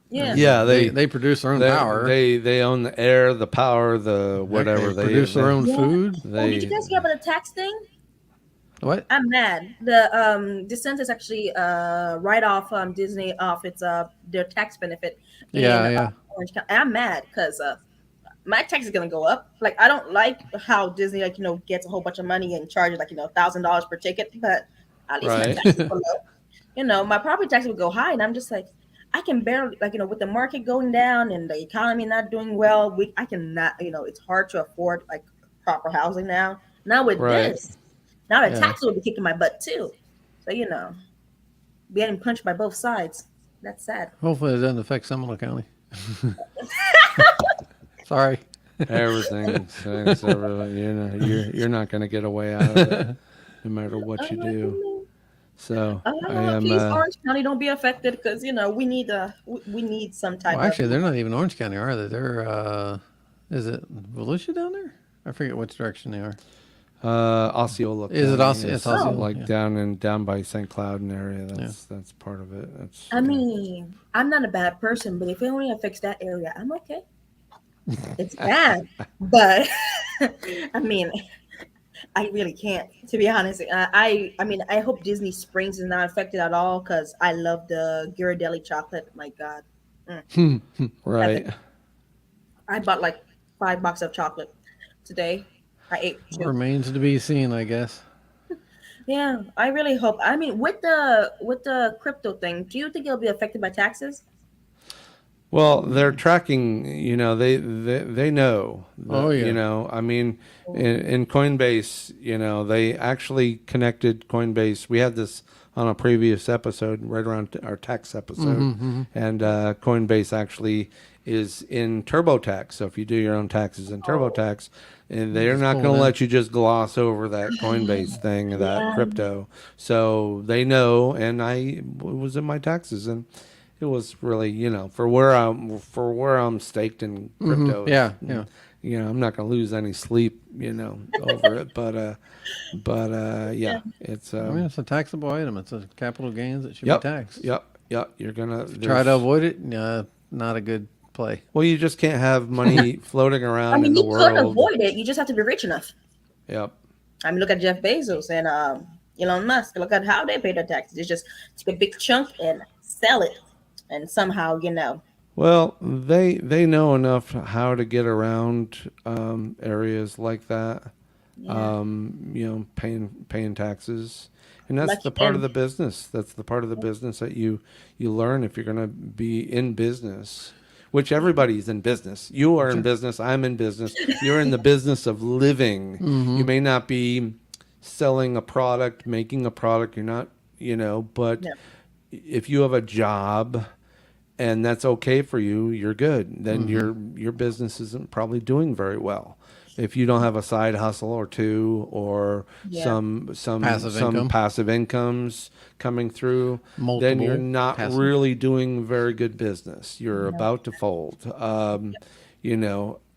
Yeah. Yeah, they produce their own power. They own the air, the power, the whatever. They produce their own Yeah. food. Oh, did you guys hear about the tax thing? What? I'm mad. The DeSantis actually write off Disney off its their tax benefit. Yeah, yeah. Orange County. I'm mad because my tax is gonna go up. Like I don't like how Disney gets a whole bunch of money and charges $1,000 per ticket, but at least my Right. taxes go low. My property tax would go high, and I'm just like, I can barely with the market going down and the economy not doing well, I cannot. It's hard to afford like proper housing now. Now with Right. this. Now the Yeah. taxes will be kicking my butt too. So getting punched by both sides. That's sad. Hopefully, it doesn't affect Seminole County. Sorry. Everything's you're not going to get away out of it, no matter what you do. So I am. Please, Orange County, don't be affected because we need some type Well, actually, of. they're not even Orange County, are they? They're is it Volusia down there? I forget which direction they are. Osceola. Is it County Osceola? It's Osceola, Like yeah. down by St. Cloud area. That's part of it. That's. I mean, I'm not a bad person, but if it only affects that area, I'm okay. It's bad, but I mean, I really can't. To be honest, I mean, I hope Disney Springs is not affected at all because I love the Ghirardelli chocolate. My God. Right. I bought like 5 boxes of chocolate today. I ate two. Remains to be seen, I guess. Yeah, I really hope. I mean, with the crypto thing, do you think it'll be affected by taxes? Well, they're tracking. They know Oh that. yeah. I mean, in Coinbase, they actually connected Coinbase. We had this on a previous episode, right around our tax episode, and Coinbase actually is in TurboTax. So if you do your own taxes in Oh, TurboTax, and You they're just not pull going it to in. let you just gloss over that Coinbase thing, that yeah. crypto. So they know, and I was in my taxes, and it was really, for where I'm staked in crypto. Yeah, yeah. I'm not going to lose any sleep, over it. Yeah, it's I mean, it's a taxable item. It's a capital gains. It should be yep, taxed. yep, yep. You're gonna Try to there's avoid it. Not a good play. well, you just can't have money floating I around in mean, the you could world. avoid it. You just have to be rich enough. Yep. I mean, look at Jeff Bezos and Elon Musk. Look at how they pay their taxes. It's just take a big chunk and sell it, and somehow, Well, they know enough how to get around areas like that. yeah, Paying taxes, and that's lucky the part of them. the business. That's the part of the business that you learn if you're going to be in business. Which everybody's in business. You are in Sure. business. I'm in business. You're in the business of living. You may not be selling a product, making a product. You're not, but Yeah, if you have a job and that's okay for you, you're good. Then your business isn't probably doing very well. If you don't have a side hustle or two, or yeah, some Passive income. passive incomes coming through, then you're Multiple not passive. really doing very good business. You're no, about to fold.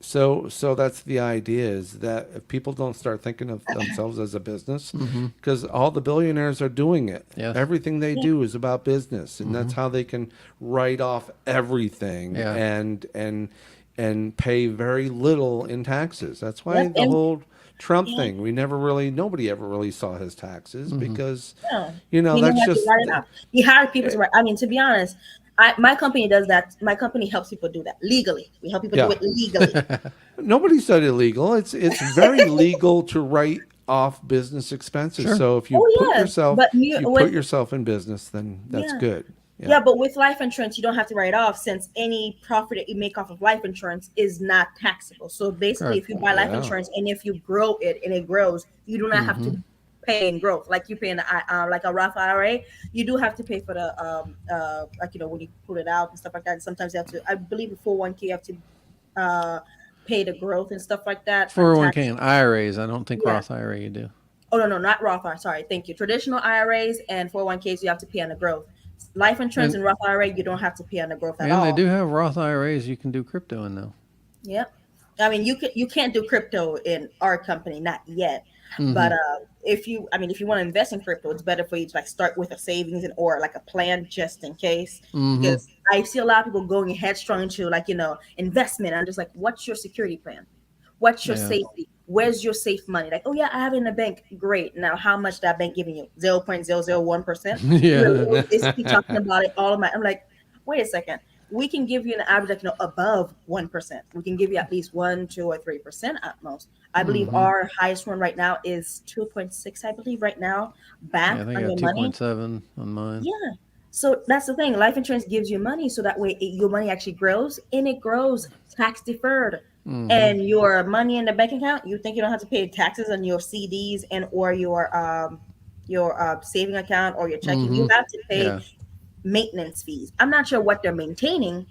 So that's the idea, is that if people don't start thinking of themselves as a business, because all the billionaires are doing it. Yes. Everything they yeah, do is about business, and that's how they can write off everything Yeah. and pay very little in taxes. That's why yep, the and whole Trump yeah, thing, nobody ever really saw his taxes, because no, he didn't that's have to just write it off. He hired people to write. I mean, to be honest, my company does that. My company helps people do that legally. We help people do yeah. it legally. Nobody said illegal. It's very legal to write off business expenses. Sure. So if you Oh put yes, yourself but if you you put with yourself in business, then that's yeah. good. Yeah. Yeah, but with life insurance, you don't have to write it off, since any profit that you make off of life insurance is not taxable. So basically, if Correct. you buy life Yeah. insurance and if you grow it and it grows, you do not have to pay in growth like you pay in like a Roth IRA. You do have to pay for the like when you put it out and stuff like that. And sometimes you have to. I believe before 1K you have to uh pay the growth and stuff like that and 401k tax. and IRAs. I don't think Yeah. Roth IRA you do. Oh no, not Roth IRA. Sorry, thank you. Traditional IRAs and 401ks you have to pay on the growth. Life insurance And and Roth IRA you don't have to pay on the growth at and they all. do have Roth IRAs you can do crypto in though. Yep. I mean, you can't do crypto in our company, not yet. But if you want to invest in crypto, it's better for you to like start with a savings and or like a plan just in case. Because I see a lot of people going headstrong into like investment. I'm just like, what's your security plan? What's your Yeah. safety? Where's your safe money? Like, oh yeah, I have it in the bank. Great. Now, how much that bank giving you? 0.001%. Yeah. Is he talking about it all of my? I'm like, wait a second. We can give you an average like above 1%. We can give you at least 1, 2, or 3% at most. I believe our highest one right now is 2.6. I believe right now Yeah, I back think I on got your money. 2.7 on mine. Yeah. So that's the thing. Life insurance gives you money, so that way your money actually grows, and it grows tax deferred. And your money in the bank account, you think you don't have to pay taxes on your CDs and or your saving account or your checking. You have to pay Yeah. maintenance fees. I'm not sure what they're maintaining,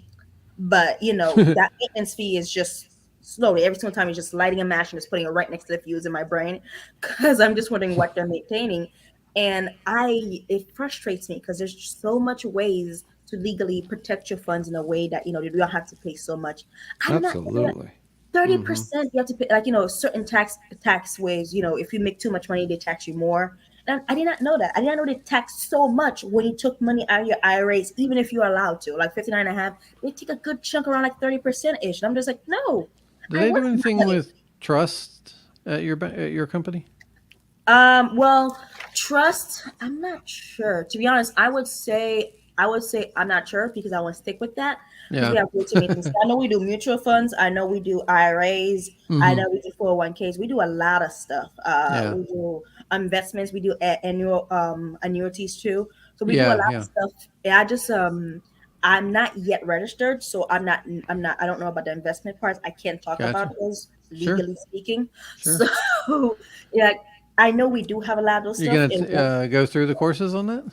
but that maintenance fee is just slowly every single time you're just lighting a match and just putting it right next to the fuse in my brain, because I'm just wondering what they're maintaining. And it frustrates me because there's just so much ways to legally protect your funds in a way that you don't have to pay so much. I did not know that Absolutely. 30% you have to pay, like certain tax ways. If you make too much money, they tax you more. And I did not know that. I did not know they taxed so much when you took money out of your IRAs, even if you're allowed to, like 59 and a half. They take a good chunk around like 30% ish. And I'm just like, no, Do I they do want my anything money. with trust at your company? Well, trust, I'm not sure. To be honest, I would say I would say I'm not sure because I want to stick with that because Yeah. we have way too many things. I know we do mutual funds. I know we do IRAs. I Mm-hmm. know we do 401ks. We do a lot of stuff. Yeah. We do investments. We do annual annuities too. So we do a Yeah. lot of Yeah. stuff. And I just I'm not yet registered, so I don't know about the investment parts. I can't talk about Gotcha. those Sure. legally speaking. Sure. So yeah, I know we do have a lot of those You're stuff. gonna go through the courses on that?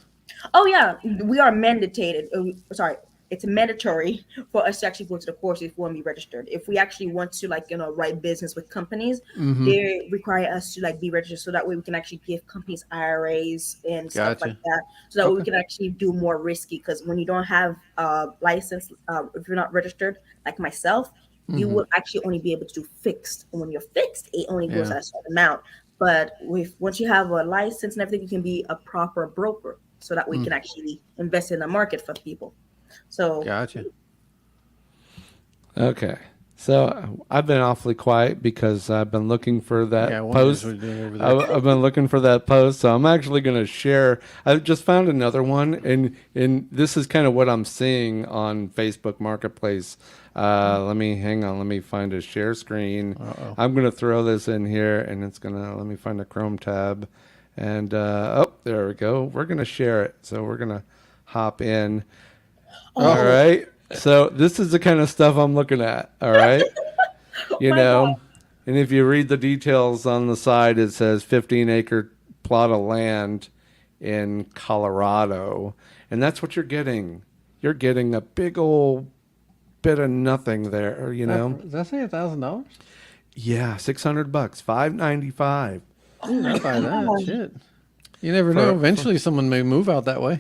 Oh yeah, we are mandated. Sorry, it's mandatory for us to actually go to the course if we want to be registered. If we actually want to write business with companies, Mm-hmm. they require us to be registered so that way we can actually give companies IRAs and stuff like Gotcha. that. So that way we Okay. can actually do more risky because when you don't have a license, if you're not registered, like myself, you Mm-hmm. will actually only be able to do fixed. And when you're fixed, it only goes Yeah. at a certain amount. But with once you have a license and everything, you can be a proper broker, so that we Mm. can actually invest in the market for people. So Gotcha. Okay. So I've been awfully quiet because I've been looking for Yeah. I that wonder what post. you're doing over there. I've been looking for that post, so I'm actually going to share. I just found another one, and this is kind of what I'm seeing on Facebook Marketplace. Let me hang on. Let me find a share screen. Uh-oh. I'm going to throw this in here, and it's gonna let me find a Chrome tab, and oh, there we go. We're going to share it, so we're going to hop in. All oh right. So this is the kind of stuff I'm looking at. All right. You my god. know, and if you read the details on the side, it says 15-acre plot of land in Colorado. And that's what you're getting. You're getting a big old bit of nothing there, you know? Does that say $1,000? Yeah, $600, $595. Dude, I'd buy that. God. Shit. You never For- know. Eventually, someone may move out that way.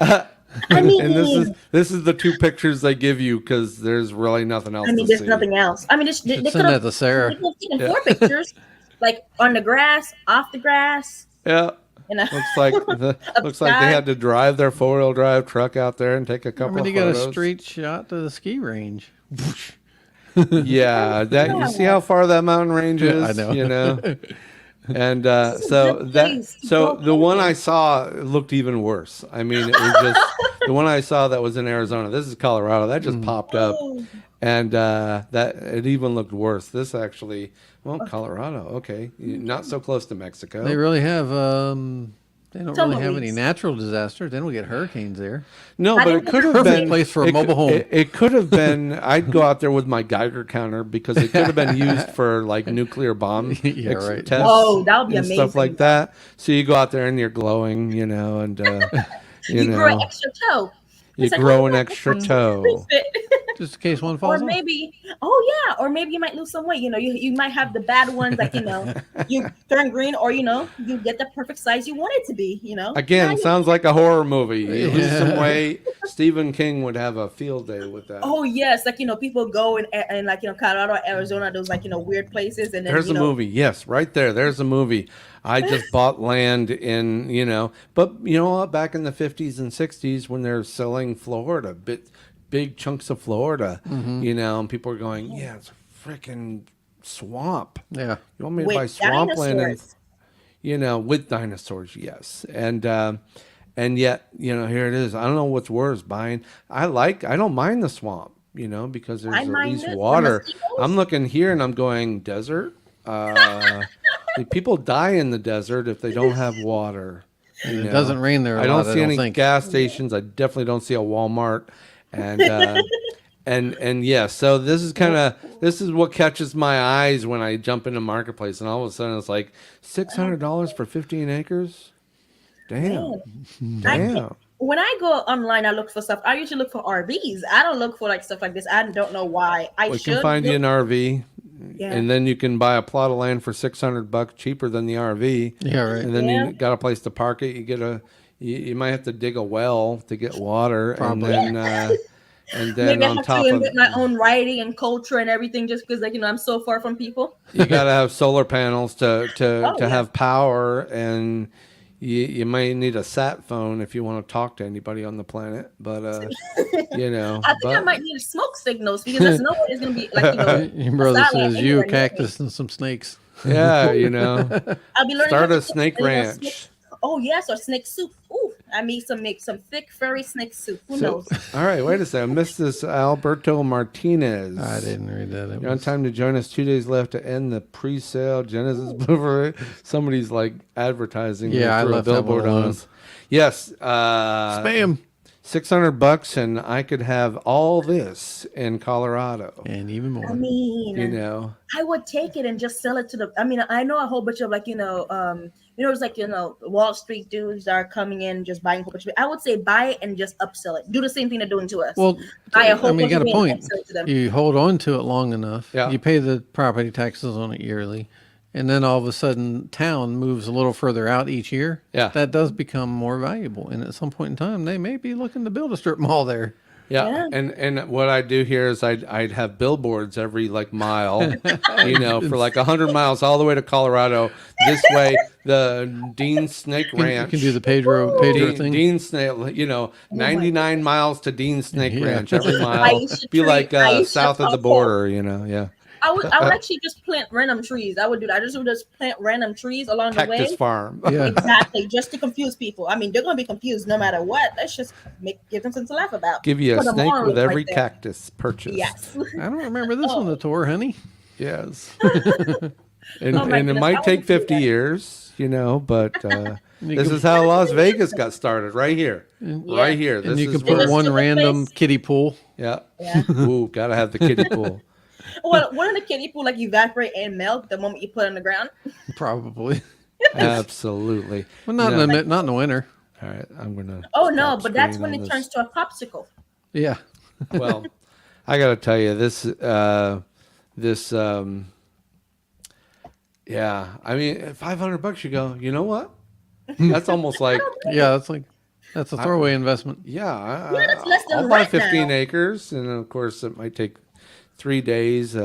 I mean, And this is the two pictures they give you because there's really nothing else to there's see. nothing else. They Should could send that have to Sarah. taken Yeah. 4 pictures, like on the grass, off the grass, Yeah. you know. Looks like looks like they Upside. had to drive their 4-wheel drive truck out there and take a I couple mean, of you got a photos. straight shot to the ski range. Yeah, that you see how far that mountain range is. I know. You know, and This is a so good that place to so go the one camping. I saw looked even worse. I mean, it was just the one I saw that was in Arizona. This is Colorado. That just popped up, Oh, and that it even looked worse. This actually, well, Colorado. Okay, not so close to Mexico. They really have. They don't really have any tumbleweeds. natural disasters. They don't get hurricanes there. No, I but think it could have Perfect been place for a it mobile cou- home. It could have been. I'd go out there with my Geiger counter because it could have been used for like nuclear bomb Yeah, right. tests. Oh, that would be and stuff amazing. like that. So you go out there and you're glowing, you know, and you grow an extra toe. you It's like, grow oh, an yeah, extra this toe. fit. Just in case one Or falls off. maybe, or maybe you might lose some weight. You might have the bad ones, you turn green, or you get the perfect size you want it to be. Again, Now sounds like a horror movie. You lose some Yeah. weight. Stephen King would have a field day with that. Oh yes, people go in Colorado, Arizona, those weird places, and then There's a movie. Yes, right there. There's a movie. I just bought land in, but you know what? Back in the 50s and 60s when they're selling Florida, big chunks of Florida, and people are going, yeah, it's a freaking swamp. Yeah. You want me to buy with swampland dinosaurs. with dinosaurs, yes. And yet, here it is. I don't know what's worse, buying. I don't mind the swamp, because there's I at mind least it. The water. mosquitoes? I'm looking here and I'm going, desert? People die in the desert if they don't have water. And it doesn't rain there a I don't lot, see I don't any think. gas stations. I definitely don't see a Walmart. And and yeah, so this is what catches my eyes when I jump into marketplace, and all of a sudden it's like $600 for 15 acres. Damn, damn. When I go online, I look for stuff. I usually look for RVs. I don't look for stuff like this. I don't know why. We can find you an RV, Yeah. and then you can buy a plot of land for $600 cheaper than the RV. Yeah, right. And then Yeah. you got a place to park it. You might have to dig a well to get water, Probably. and then Maybe I on have top to of invent my own writing and culture and everything just because I'm so far from people. you got to have solar panels to yeah. have power, and you might need a sat phone if you want to talk to anybody on the planet. But I think I but might need smoke signals because there's no way it's gonna be Your brother satellite says you, a anywhere near me. cactus, and some snakes. yeah, I'll be learning start how a to snake cook, ranch. snake- Oh yes, or snake soup. Ooh, I make some thick furry snake soup. Who So, knows? all right, wait a second. I missed this Alberto Martinez. I didn't read that. It You're on was, time to join us. 2 days left to end the pre-sale Genesis Blu-ray. Somebody's like advertising. Yeah, They I threw a left that one billboard on alone. us. Yes, spam. $600, and I could have all this in Colorado. And even more. I mean, You know, I would take it and just sell it to the. I mean, I know a whole bunch of like it's like Wall Street dudes that are coming in just buying a whole bunch of it. I would say buy it and just upsell it. Do the same thing they're doing to us. Well, buy a whole I mean, you bunch got of a it and point. upsell it to them. You hold on to it long enough. Yeah. You pay the property taxes on it yearly. And then all of a sudden, town moves a little further out each year. Yeah. That does become more valuable. And at some point in time, they may be looking to build a strip mall there. yeah. Yeah. And what I'd do here is I'd have billboards every like mile, for like 100 miles all the way to Colorado. This way, the Dean Snake You Ranch. can do the Pedro thing. Dean Snake, 99 miles to Dean Snake Yeah. Ranch every mile. Aisha Be tree, like Aisha south of the purple. border, yeah. I would actually just plant random trees. I would do that. I would just plant random trees along the Cactus way. farm. Yeah. Exactly, just to confuse people. I mean, they're gonna be confused no matter what. Let's just give them something to laugh about. Give you a Put 'em snake on with right every there. cactus purchased. Yes. I don't remember this on the tour, honey. Yes. Oh And my it goodness, I might wanna take see 50 that. years, but You this can- is how Las Vegas got started, right here. Yeah. Right here. And This you is can put where, one Is this random place? kiddie pool. yeah. Yeah. Ooh, gotta have the kiddie pool. Well, wouldn't the kiddie pool like evaporate and melt the moment you put it on the ground? Probably. Absolutely. Well, not, No. not in the winter. All right, I'm gonna. Oh no, stop but that's screen when on it this. turns to a popsicle. Yeah. Well, I got to tell you this. Yeah, I mean, $500. You go. You know what? That's almost like Yeah, that's a throwaway investment. yeah. Yeah, that's less than I'll buy rent 15 now. acres, and of course it might take 3 days in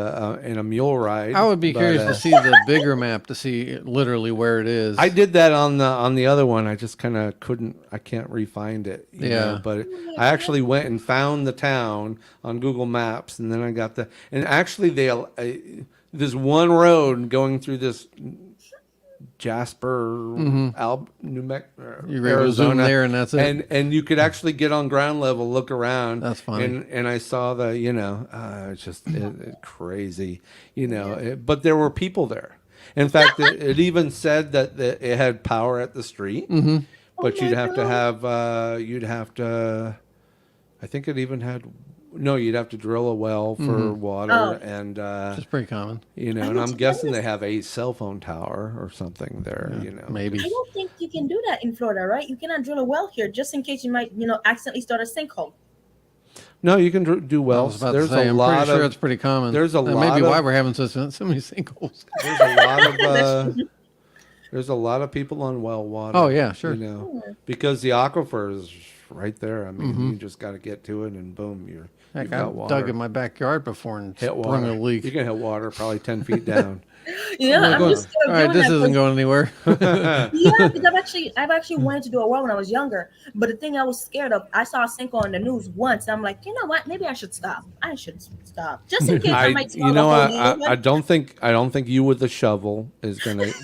a mule ride. I would be but, curious to see the bigger map to see literally where it is. I did that on the other one. I just kind of couldn't. I can't re-find it. you Yeah. know, but I actually went and found the town on Google Maps, and then I got and actually there's one road going through this Jasper, New Mexico, You were able to zoom there and that's it. And you could actually get on ground level, look around. That's funny. And I saw it's just crazy, but there were people there. In fact, it even said that it had power at the street, but my you'd have to God. have, I think it even had, no, you'd have to drill a well for water Oh. and, Which is pretty common. and I'm guessing they have a cell phone tower or something there, Maybe. I don't think you can do that in Florida, right? You cannot drill a well here just in case you might, accidentally start a sinkhole. No, you can do I wells. was about There's to say, a I'm lot pretty sure of it's pretty common. there's a That lot may be of- why we're having so many sinkholes. there's a lot of there's a lot of people on well water. Oh, yeah, sure. Because the aquifer is right there. I mean, you just got to get to it, and boom, you've Heck, got I've water. dug in my backyard before and Hit sprung water. a leak. You can hit water probably 10 feet down. Yeah, I'm I'm going, just all right, this isn't going anywhere. Yeah, because I've actually wanted to do a well when I was younger. But the thing I was scared of, I saw a sinkhole on the news once. I'm like, you know what? Maybe I should stop. I should stop just in case I might swallow a whole needle. I don't think you with the shovel is going to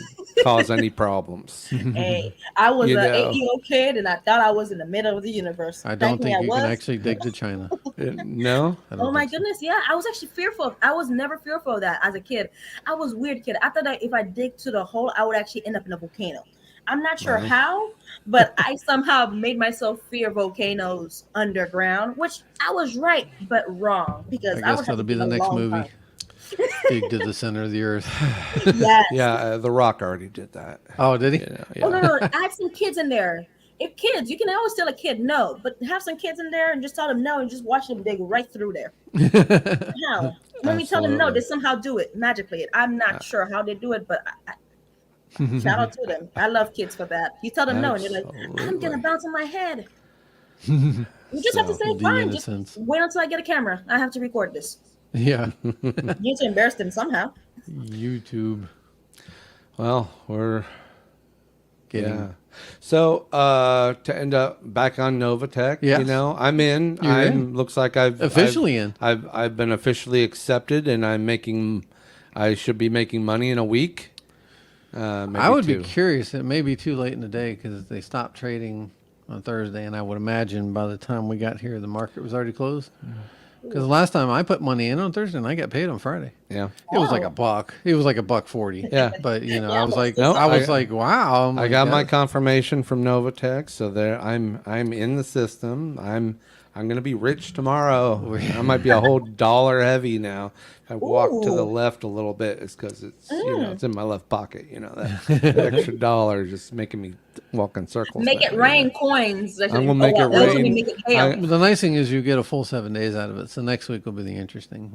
cause any problems. Hey, I was You an know. 8-year-old kid, and I thought I was in the middle of the universe. I don't think you was. can actually dig to China. No? I don't Oh my think so. goodness, yeah. I was actually fearful. I was never fearful of that as a kid. I was a weird kid. I thought that if I dig to the hole, I would actually end up in a volcano. I'm not sure Really? how, but I somehow made myself fear volcanoes underground, which I was right, but wrong because I I would guess have that'll to be dig the a next long movie. time. Dig to the center of the earth. Yes. Yeah, The Rock already did that. Oh, did he? Oh no, add some kids in there. If kids, you can always tell a kid no, but have some kids in there and just tell them no and just watch them dig right through there. How? When we tell them no, Absolutely. they somehow do it magically. I'm not sure how they do it, but shout out to them. I love kids for that. You tell them no, and they're like, I'm Absolutely. gonna bounce on my head. You just have to So, say the fine. Just innocence. wait until I get a camera. I have to record this. Yeah. You need to embarrass them somehow. YouTube. Well, we're Getting yeah. So to end up back on Novatech, Yes. I'm in. You're I'm in. looks like I've Officially in. I've been officially accepted, and I should be making money in a week. Maybe I would two. be curious. It may be too late in the day because they stopped trading on Thursday, and I would imagine by the time we got here, the market was already closed. Because the last time I put money in on Thursday, and I got paid on Friday. Yeah. It was like a buck. It was like $1.40. Yeah. But you know, Yeah, I was like, No, wow. I'm I like, got my that- confirmation from Novatech, so there I'm in the system. I'm gonna be rich tomorrow. I might be a whole dollar heavy now. If I walk to the Ooh. left a little bit, it's because it's in my left pocket. That extra dollar is just making me walk in circles. Make now, it rain coins. I'm gonna make it Those will be rain. make it hail. But the nice thing is you get a full 7 days out of it. So next week will be the interesting.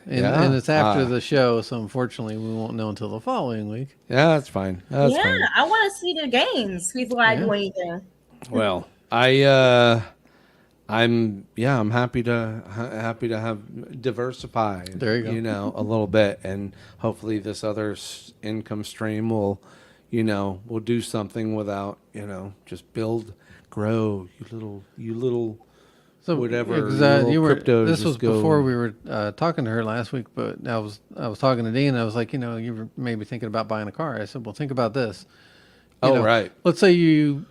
Yeah. And it's after the show, so unfortunately we won't know until the following week. Yeah, that's fine. That's Yeah, fine. I want to see the games before I do anything. Well, I'm happy to have diversify. There you go. You know, a little bit, and hopefully this other income stream will, will do something without just build, grow. You little. So Whatever, exactly. little crypto This just was go- before we were talking to her last week, but I was talking to Dean. And I was like, you were maybe thinking about buying a car. I said, well, think about this. You know, Right. Let's say in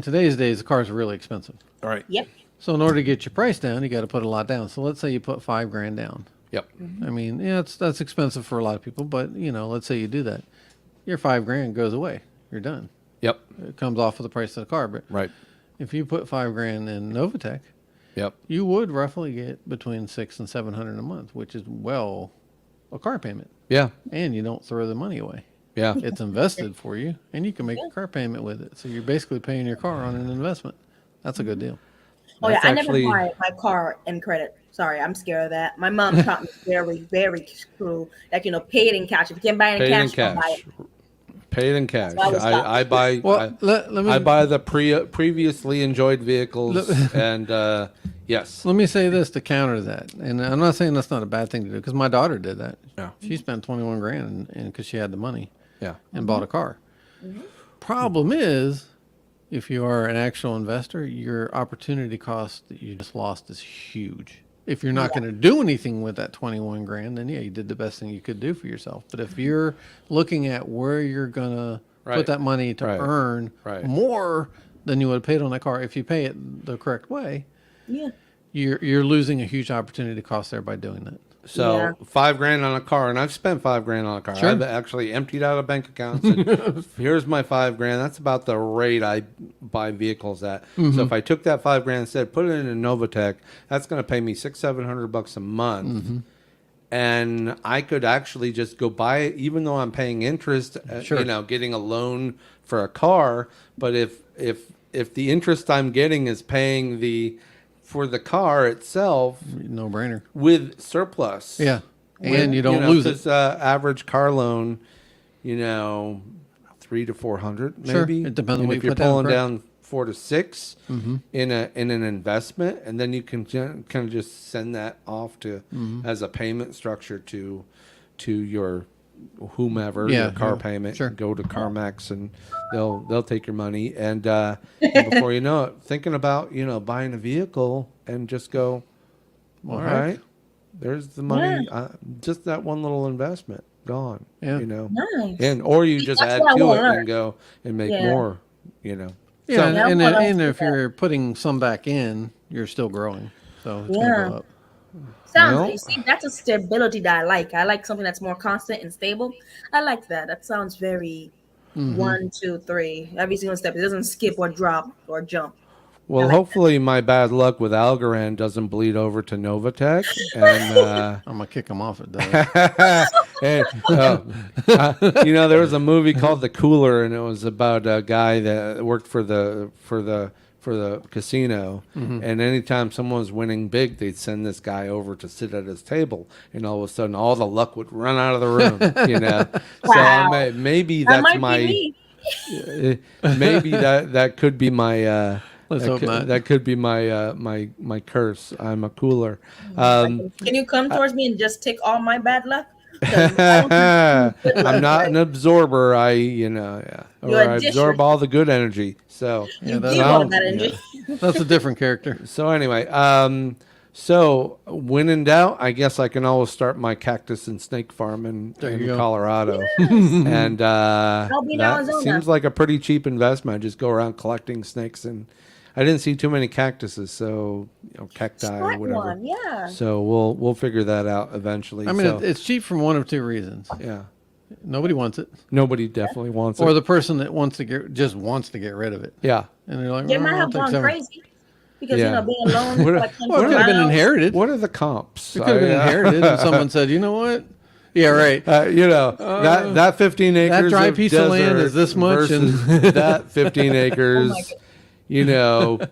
today's days, the cars are really expensive. All right. Yep. So in order to get your price down, you got to put a lot down. So let's say you put $5,000 down. Yep. I mean, yeah, that's expensive for a lot of people, but let's say you do that, your $5,000 goes away. You're done. Yep. It comes off of the price of the car. But Right. if you put $5,000 in Novatech, Yep. you would roughly get between $600 and $700 a month, which is a car payment, Yeah. and you don't throw the money away. Yeah. It's invested for you, and you can make a car payment with it. So you're basically paying your car on an investment. That's a good deal. Oh yeah, That's I actually- never buy my car in credit. Sorry, I'm scared of that. My mom taught me very, very true. Like pay it in cash. If you can buy it in Paid in cash, don't buy cash. it. Paid in cash. So I was stopped. I buy. Well, let me I buy the previously enjoyed vehicles, and yes. let me say this to counter that, and I'm not saying that's not a bad thing to do because my daughter did that. Yeah. She spent $21,000 and because she had the money Yeah. and bought a car. Problem is, if you are an actual investor, your opportunity cost that you just lost is huge. If you're not going to do anything with that $21,000, then yeah, you did the best thing you could do for yourself. But if you're looking at where you're going to Right. put that money to Right. earn Right. more than you would have paid on that car, if you pay it the correct way, Yeah. you're losing a huge opportunity cost there by doing that. So Yeah. $5,000 on a car, and I've spent $5,000 on a car. Sure. I've actually emptied out a bank account. Said, here's my $5,000. That's about the rate I buy vehicles at. So if I took that $5,000 and said put it in a Novatech, that's going to pay me $600-700 a month. And I could actually just go buy it, even though I'm paying interest. Sure. Getting a loan for a car. But if the interest I'm getting is paying for the car itself No brainer. with surplus, Yeah. And you don't lose it. This average car loan, 300 to 400 Sure. maybe. It depends on And what if you you're put down, pulling correct. down 4 to 6 in an investment, and then you can kind of just send that off to as a payment structure to your whomever, Yeah, your car yeah, payment. sure. Go to CarMax and they'll take your money, and before you know it, thinking about buying a vehicle and just go, all right. There's the money. Just that one little investment gone. Yeah. Nice. And or you just That's add what I to wanna it learn. and go and make Yeah. more. Yeah, So- and, Yeah, and well, if you're putting some back in, you're still growing. So it's Yeah. going to go up. Sounds. Well- You see, that's a stability that I like. I like something that's more constant and stable. I like that. That sounds very 1, 2, 3. Every single step. It doesn't skip or drop or jump. Well, like hopefully my bad luck with Algorand doesn't bleed over to Novatech. And I'm going to kick them off it does. and, there was a movie called The Cooler, and it was about a guy that worked for the casino, and anytime someone was winning big, they'd send this guy over to sit at his table, and all of a sudden all the luck would run out of the room. Wow. So maybe That that's might my be me. maybe that could be my Let's hope not. that could be my my curse. I'm a cooler. Um, Can you come towards me and just take all my bad luck? 'Cause I don't think good luck, I'm not right? an absorber. I or You're a I disher. absorb all the good energy. So Yeah, You that's give well, all that energy. That's a different character. so anyway, So when in doubt, I guess I can always start my cactus and snake farm There you in go. Colorado, Yes. and I'll be in that Arizona. seems like a pretty cheap investment. I just go around collecting snakes, and I didn't see too many cactuses, so cacti or Start whatever. one, yeah. So we'll figure that out eventually. I mean, So it's cheap from one of two reasons. yeah, Nobody wants it, nobody definitely wants or it. the person that wants to get rid of it, Yeah. and they're like, They well, might I'll have take gone some. crazy because Yeah. being alone What for are- like Well, it 24 could have been miles. inherited. What are the comps? It could have been inherited, and someone said, you know what? Yeah, right. That 15 acres dry of piece of land is desert this much, and- versus that 15 Oh my acres,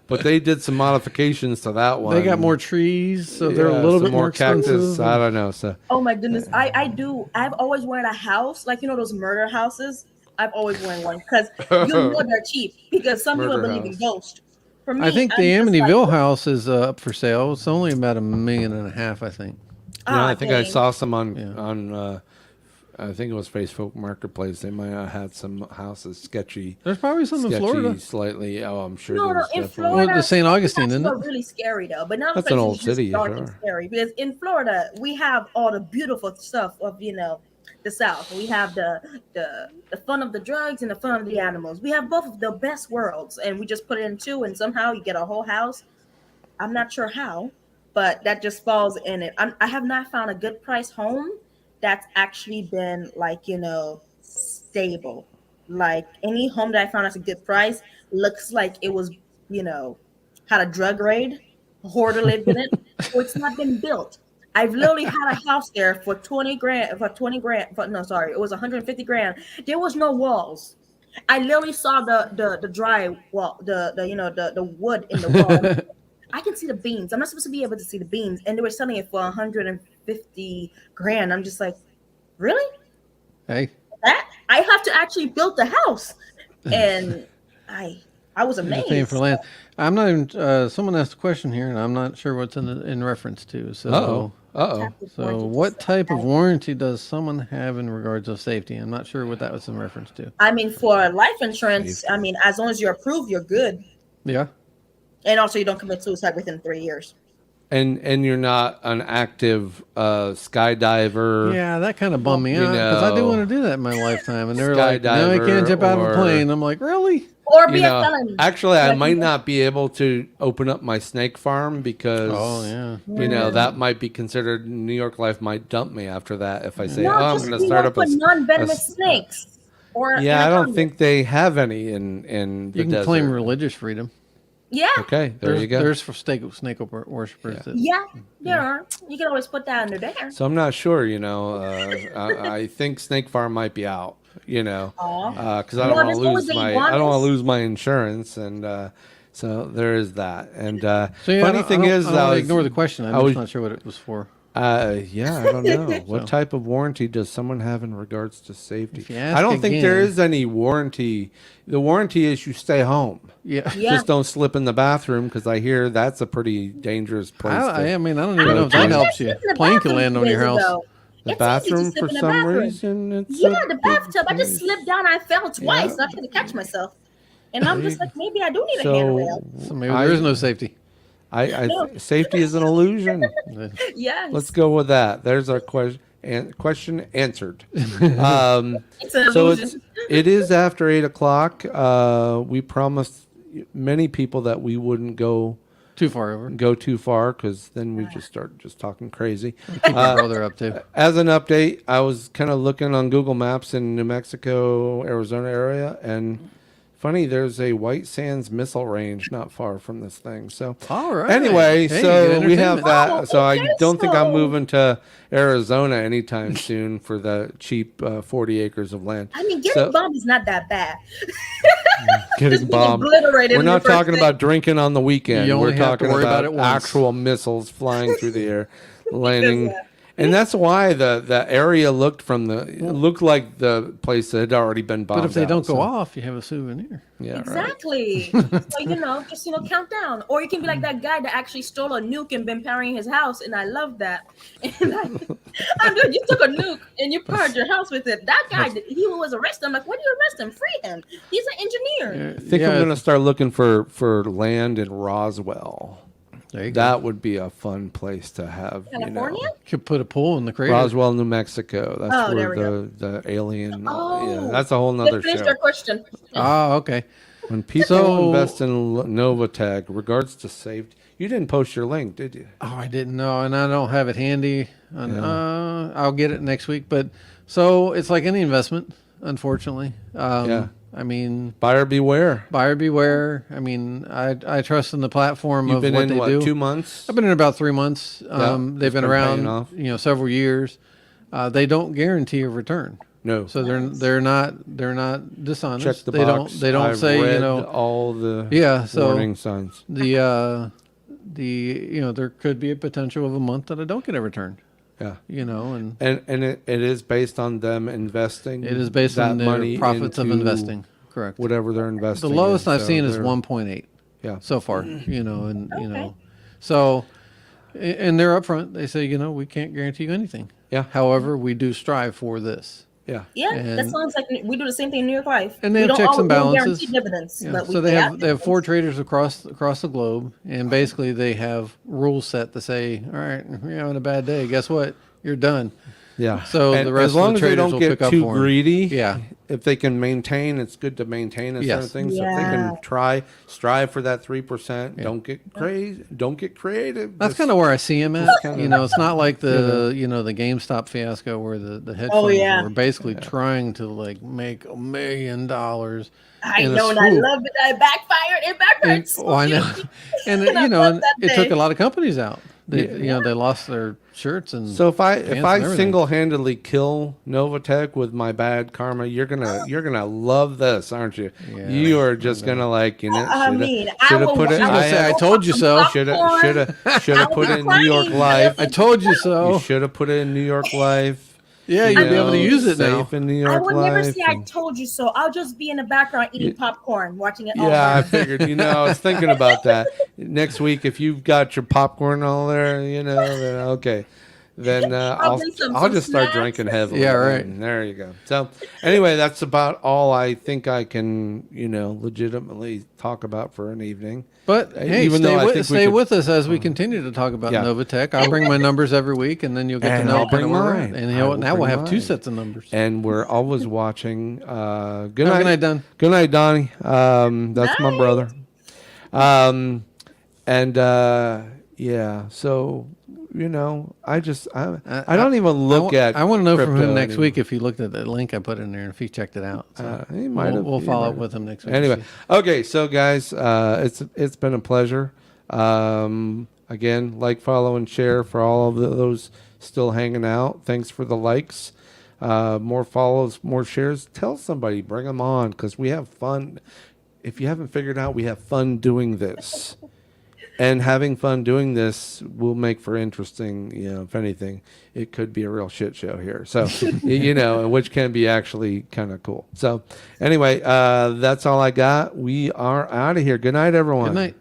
but they did some modifications to that one. They got more trees, so they're a Yeah, little some bit more cactus. expensive. I don't know. So Oh my goodness. I do. I've always wanted a house, like those murder houses. I've always wanted one because you know they're cheap because some people Murder believe in house. ghosts. For me, I think I'm the just like, Amityville house is up for sale. It's only about $1.5 million, I think. I think I dang. saw some on Yeah. on. I think it was Facebook Marketplace. They might have had some houses sketchy, There's probably some in sketchy Florida. slightly. Oh, I'm sure No, there's in definitely. Florida, The St. Augustine, that's isn't it? really scary though. But now That's an old city, dark and sure. scary because in Florida we have all the beautiful stuff of the South. We have the fun of the drugs and the fun of the animals. We have both of the best worlds, and we just put it in two, and somehow you get a whole house. I'm not sure how, but that just falls in it. I have not found a good price home that's actually been like stable. Like any home that I found at a good price looks like it was had a drug raid, a hoarder lived in it, or it's not been built. I've literally had a house there for 20 grand, for 20 grand, but no, sorry, it was 150 grand. There was no walls. I literally saw the dry wall, the wood in the wall. I can see the beams. I'm not supposed to be able to see the beams, and they were selling it for 150 grand. I'm just like, really? Hey, That I have to actually build the house, and I was you're amazed. paying for land. I'm not even. Someone asked a question here, and I'm not sure what's in reference to. So, so what type of warranty does someone have in regards of safety? I'm not sure what that was in reference to. I mean, for life insurance, I mean, as long as you're approved, you're good, Yeah. and also you don't commit suicide within 3 years. And you're not an active skydiver. Yeah, that kind of bummed me You out because I do know, want to do that in my lifetime. And they were like, "No, you can't skydiver jump out of a or- plane." I'm like, "Really?" Or be a felon. Actually, I Like, might not be able to open up my snake farm because, Oh yeah. that might be considered. New York Life might dump me after that if I say, No, "Oh, I'm just going to be start one up for non-venomous a- snakes. Or Yeah, I don't anacondas. think they have any in the You can desert. claim religious freedom. Yeah, Okay, there There's, you go. There's for snake worshippers. that- yeah, there are. You can always put that under there. So I'm not sure. I think Snake Farm might be out. Aw. Because I don't Well, want to there's always lose the my I don't want iguanas. to lose my insurance, and so there is that. And So yeah, funny thing is, I don't I wanna was ignore the question. I'm I just was- not sure what it was for. Yeah, I don't know. What So- type of warranty does someone have in regards to safety? If you ask I don't think there again- is any warranty. The warranty is you stay home. Yeah. Yeah. Just don't slip in the bathroom because I hear that's a pretty dangerous place. I mean, I don't even go know if to. that helps you. Slept in the Plane can bathroom land on your days house. ago. The It's easy to bathroom, slip for in the some bathroom. reason, it's Yeah, a the big bathtub. I just place. slipped down. I fell twice. Yeah. I tried to catch myself, and I'm just like, maybe I do need a handrail. So maybe there is no safety. Safety is an illusion. Yes, Let's go with that. There's our question answered. it's an So illusion. it is after 8 o'clock. We promised many people that we wouldn't go Too far over. too far because then we just start just talking crazy. Keep your brother up to. As an update, I was kind of looking on Google Maps in New Mexico, Arizona area, and funny, there's a White Sands missile range not far from this thing. So All right. anyway, Hey, so good we have entertainment. that. Oh, So I okay, don't think I'm so- moving to Arizona anytime soon for the cheap 40 acres of land. I mean, getting So- bombed is not that bad. Getting Being bombed. obliterated We're in not the first talking day. about drinking on the weekend. You only We're have to talking worry about about it once. actual missiles flying through the air, landing. Because, And that's why the area looked like the place that had already been bombed. But if they out, don't go so- off, you have a souvenir. yeah, right. Exactly. So, just count down. Or you can be like that guy that actually stole a nuke and been powering his house, and I love that. And I'm good. You took a nuke and you powered your house with it. That guy, he was arrested. I'm like, why do you arrest him? Free him. He's an engineer. I think I'm going to start looking for land in Roswell. There you go. That would be a fun place to have. California? Could put a pool in the crater. Roswell, New Mexico. That's Oh, there where we the alien. Oh, Yeah, that's a whole nother finish show. your question. Oh, okay. When people invest in Novatech, regards to safety, you didn't post your link, did you? Oh, I didn't know, and I don't have it handy. I'll get it next week. But so it's like any investment, unfortunately. Yeah. I mean, Buyer beware. buyer beware. I mean, I trust in the platform You've of been what in they do. 2 months. I've been in about 3 months. it's They've been been paying around, off. several years. They don't guarantee a return, No. so they're not dishonest. Check the they box. Don't they don't I've say read all the So warning signs. the there could be a potential of a month that I don't get a return. Yeah. And And it is based on them investing. it is based that on money their profits of into investing. Correct. whatever they're investing. The lowest in. I've So seen is they're- 1.8 Yeah. so far. Okay. So, and they're upfront. They say, we can't guarantee you anything. Yeah. However, we do strive for this. Yeah. Yeah, that And- sounds like we do the same thing in New York Life. And they we have checks and balances. guarantee dividends, Yeah. but we So they pay have out they have 4 dividends. traders across the globe, and basically they have rules set to say, all right, if you're having a bad day, guess what? You're done. Yeah. So And the rest as long of the as they traders don't will get pick up too for 'em. greedy. Yeah. If they can maintain, it's good to maintain a Yes. certain thing. So if they Yeah. can strive for that 3%. Don't get crazy. Don't get creative. That's Just- kind of where I see him at. kinda- It's not like the the GameStop fiasco where the hedge Oh, funds yeah. were basically trying to like make $1 million. I in a know, and I swoop. love it. I backfired. It backfired. And, I know, and I love and that it took day. a lot of companies out. They they lost their shirts and So if I pants and everything. single-handedly kill Novatech with my bad karma, you're gonna love this, aren't you? Yeah. You are just gonna like I mean, I should have will- put it. I will I say, I told you so. Should have I will put be it in New York crying. Life. I told you You so. should have put it in New York Life. Yeah, you'll be able to use it now. Safe in New I York would Life. never say I and- told you so. I'll just be in the background eating popcorn, watching it all. Yeah, I morning. figured. I was thinking about that. Next week, if you've got your popcorn all there, then okay. Then I'll I'll bring some just start snacks. drinking heavily. Yeah, right. And there you go. So anyway, that's about all I think I can, legitimately talk about for an evening. But hey, Even though I think we stay could- with us as we continue to talk about Yeah. Novatech. I'll bring my numbers every week, and then you'll get And to know I'll kind of bring where we're mine. at. And I will now we'll bring have 2 mine. sets of numbers. And we're always watching. Good Oh, night. good night, Don. Good night, Donnie. That's my Night. brother. Yeah. So I don't even look at. I want to know from crypto him next anymore. week if he looked at that link I put in there and if he checked it out. So He might have. we'll He follow might up have. with him next week. Anyway, okay, so guys, it's been a pleasure. Again, like, follow, and share for all of those still hanging out. Thanks for the likes. More follows, more shares. Tell somebody, bring them on, because we have fun. If you haven't figured out, we have fun doing this. And having fun doing this will make for interesting, if anything, it could be a real shit show here. So, which can be actually kind of cool. So, anyway, that's all I got. We are out of here. Good night, everyone. Good night.